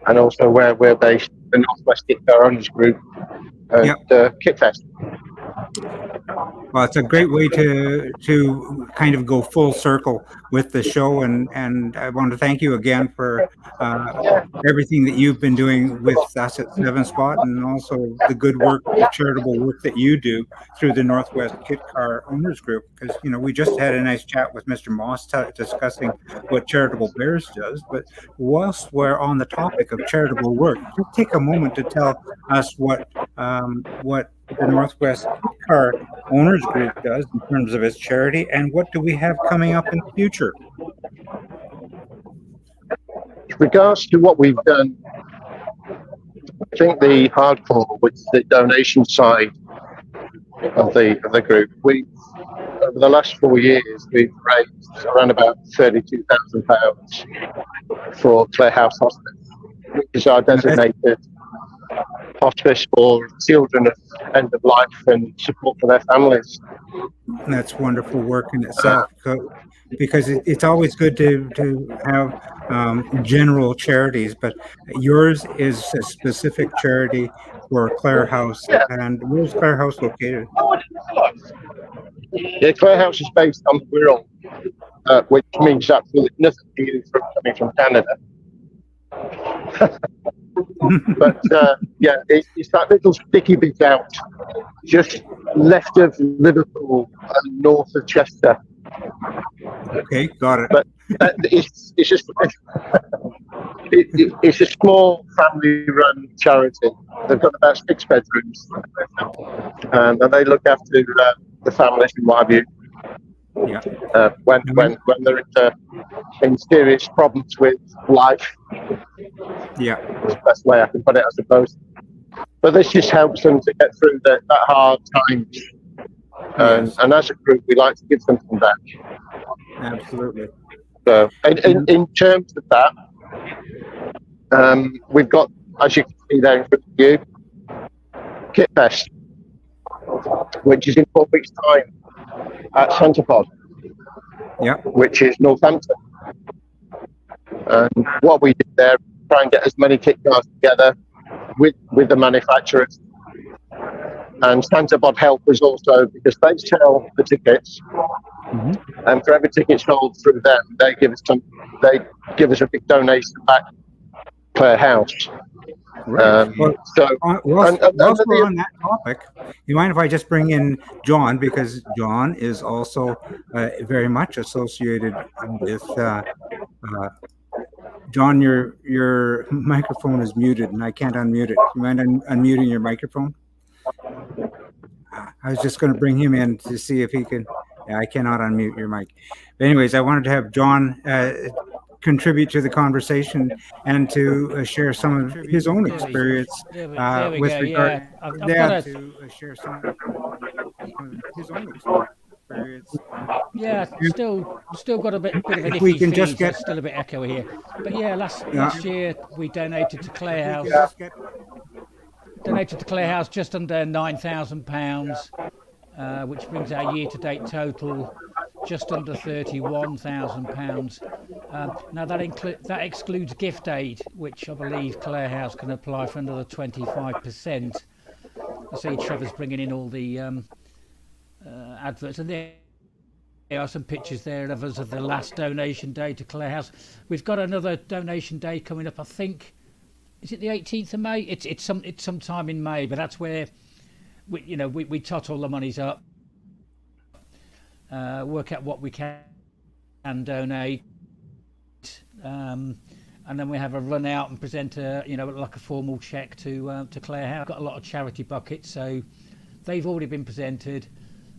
and also where we're based, the Northwest Kit Car Owners Group and Kit Fest. Well, it's a great way to kind of go full circle with the show, and I want to thank you again for everything that you've been doing with us at Seven Spot, and also the good work, the charitable work that you do through the Northwest Kit Car Owners Group. Because we just had a nice chat with Mr. Moss discussing what Charitable Bears does. But whilst we're on the topic of charitable work, just take a moment to tell us what the Northwest Kit Car Owners Group does in terms of its charity, and what do we have coming up in the future? With regards to what we've done, I think the hardcore, which is the donation side of the group, over the last 4 years we've raised around about £32,000 for Clare House Hospice, which is our designated hospice for children of end of life and support for their families. That's wonderful work in itself, because it's always good to have general charities, but yours is a specific charity for Clare House. And where's Clare House located? Yeah, Clare House is based on the Wirral, which means absolutely nothing to you coming from Canada. But it's that little sticky bit out just left of Liverpool and north of Chester. Okay, got it. But it's just it's a small family-run charity. They've got about 6 bedrooms, and they look after the families in my view. Yeah. When they're in serious problems with life. Yeah. That's the best way I can put it, I suppose. But this just helps them to get through that hard times. And as a group, we like to give something back. Absolutely. So, in terms of that, we've got, as you can see there in front of you, Kit Fest, which is in 4 weeks' time at Centrepod, which is Northampton. And what we did there, try and get as many kit cars together with the manufacturers. And Centrepod help us also because they sell the tickets, and for every ticket sold through them, they give us a big donation back per house. Right. Whilst we're on that topic, you mind if I just bring in John, because John is also very much associated with John. Your microphone is muted, and I can't unmute it. You mind unmuting your microphone? I was just going to bring him in to see if he can. Yeah, I cannot unmute your mic. But anyways, I wanted to have John contribute to the conversation and to share some of his own experience with regard to share some of his own experience Yeah, still got a bit of an If we iffy can feed, just so get- it's still a bit echoey here. But yeah, last Yeah. year we donated to Clare House. Just under £9,000, which brings our year-to-date total just under £31,000. Now that excludes gift aid, which I believe Clare House can apply for another 25%. I see Trevor's bringing in all the adverts, and there are some pictures there of us of the last donation day to Clare House. We've got another donation day coming up. I think, is it the 18th of May? It's sometime in May, but that's where we tot all the monies up, work out what we can donate, and then we have a run out and present like a formal cheque to Clare House. Got a lot of charity buckets, so they've already been presented.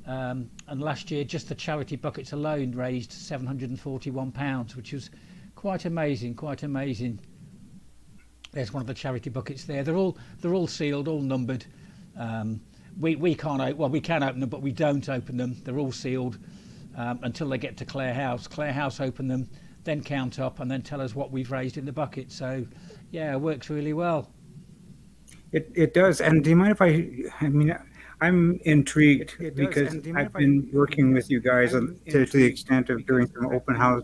And last year, just the charity buckets alone raised £741, which was quite amazing. There's one of the charity buckets there. They're all sealed, all numbered. We can't we can open them, but we don't open them. They're all sealed until they get to Clare House. Clare House open them, then count up, and then tell us what we've raised in the bucket. So yeah, it works really well. It does. And do you mind if I'm intrigued because I've been working with you guys to the extent of doing some open house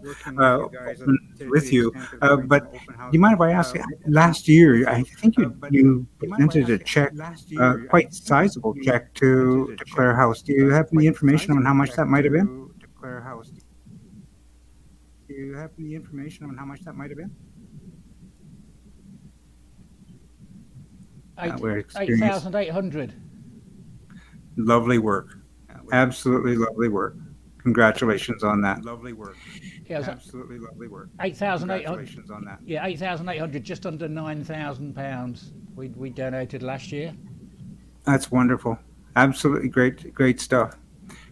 with you. But do you mind if I ask? Last year, I think you presented a check, quite sizable check to Clare House. Do you have any information on how much that might have been? Do you have any information on how much that might have been? 8,800. Lovely work. Absolutely lovely work. Congratulations on that. Lovely work. Yeah, absolutely lovely work. 8,800. Congratulations on that. Yeah, 8,800, just under £9,000 we donated last year. That's wonderful. Absolutely great stuff.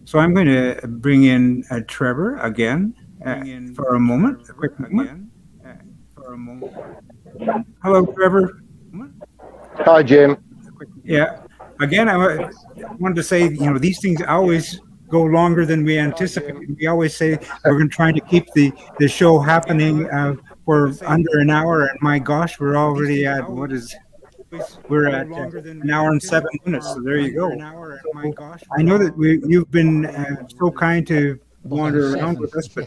So I'm going to bring in Trevor again for a moment. A quick moment. Hello, Trevor. Hi, Jim. Yeah. Again, I wanted to say, these things always go longer than we anticipate. We always say we're going to try to keep the show happening for under an hour, and my gosh, we're already at we're at an hour and 7 minutes. So there you go. I know that you've been so kind to wander around with us, but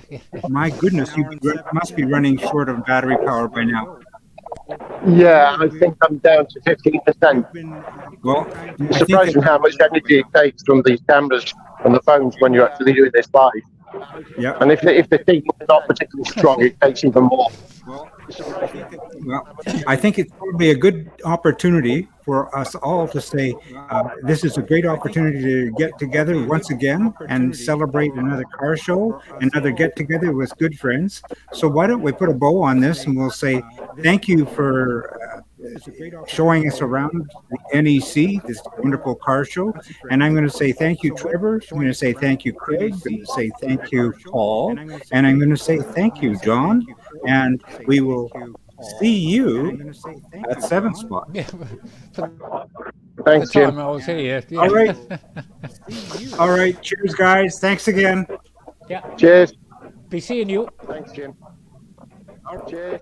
my goodness, you must be running short of battery power by now. Yeah, I think I'm down to 15%. Well, it's surprising how much energy it takes from these cameras and the phones when you're actually doing this live. Yeah. And if the signal is not particularly strong, it takes even more. Well, I think it's probably a good opportunity for us all to say this is a great opportunity to get together once again and celebrate another car show, another get-together with good friends. So why don't we put a bow on this and we'll say thank you for showing us around the NEC, this wonderful car show. And I'm going to say thank you, Trevor. I'm going to say thank you, Craig. I'm going to say thank you, Paul. And I'm going to say thank you, John. And we will see you at 7 Spot. Thanks, Jim. I was here. Yeah. All right. All right. Cheers, guys. Thanks again. Yeah. Cheers. Be seeing you. Thanks, Jim. Cheers.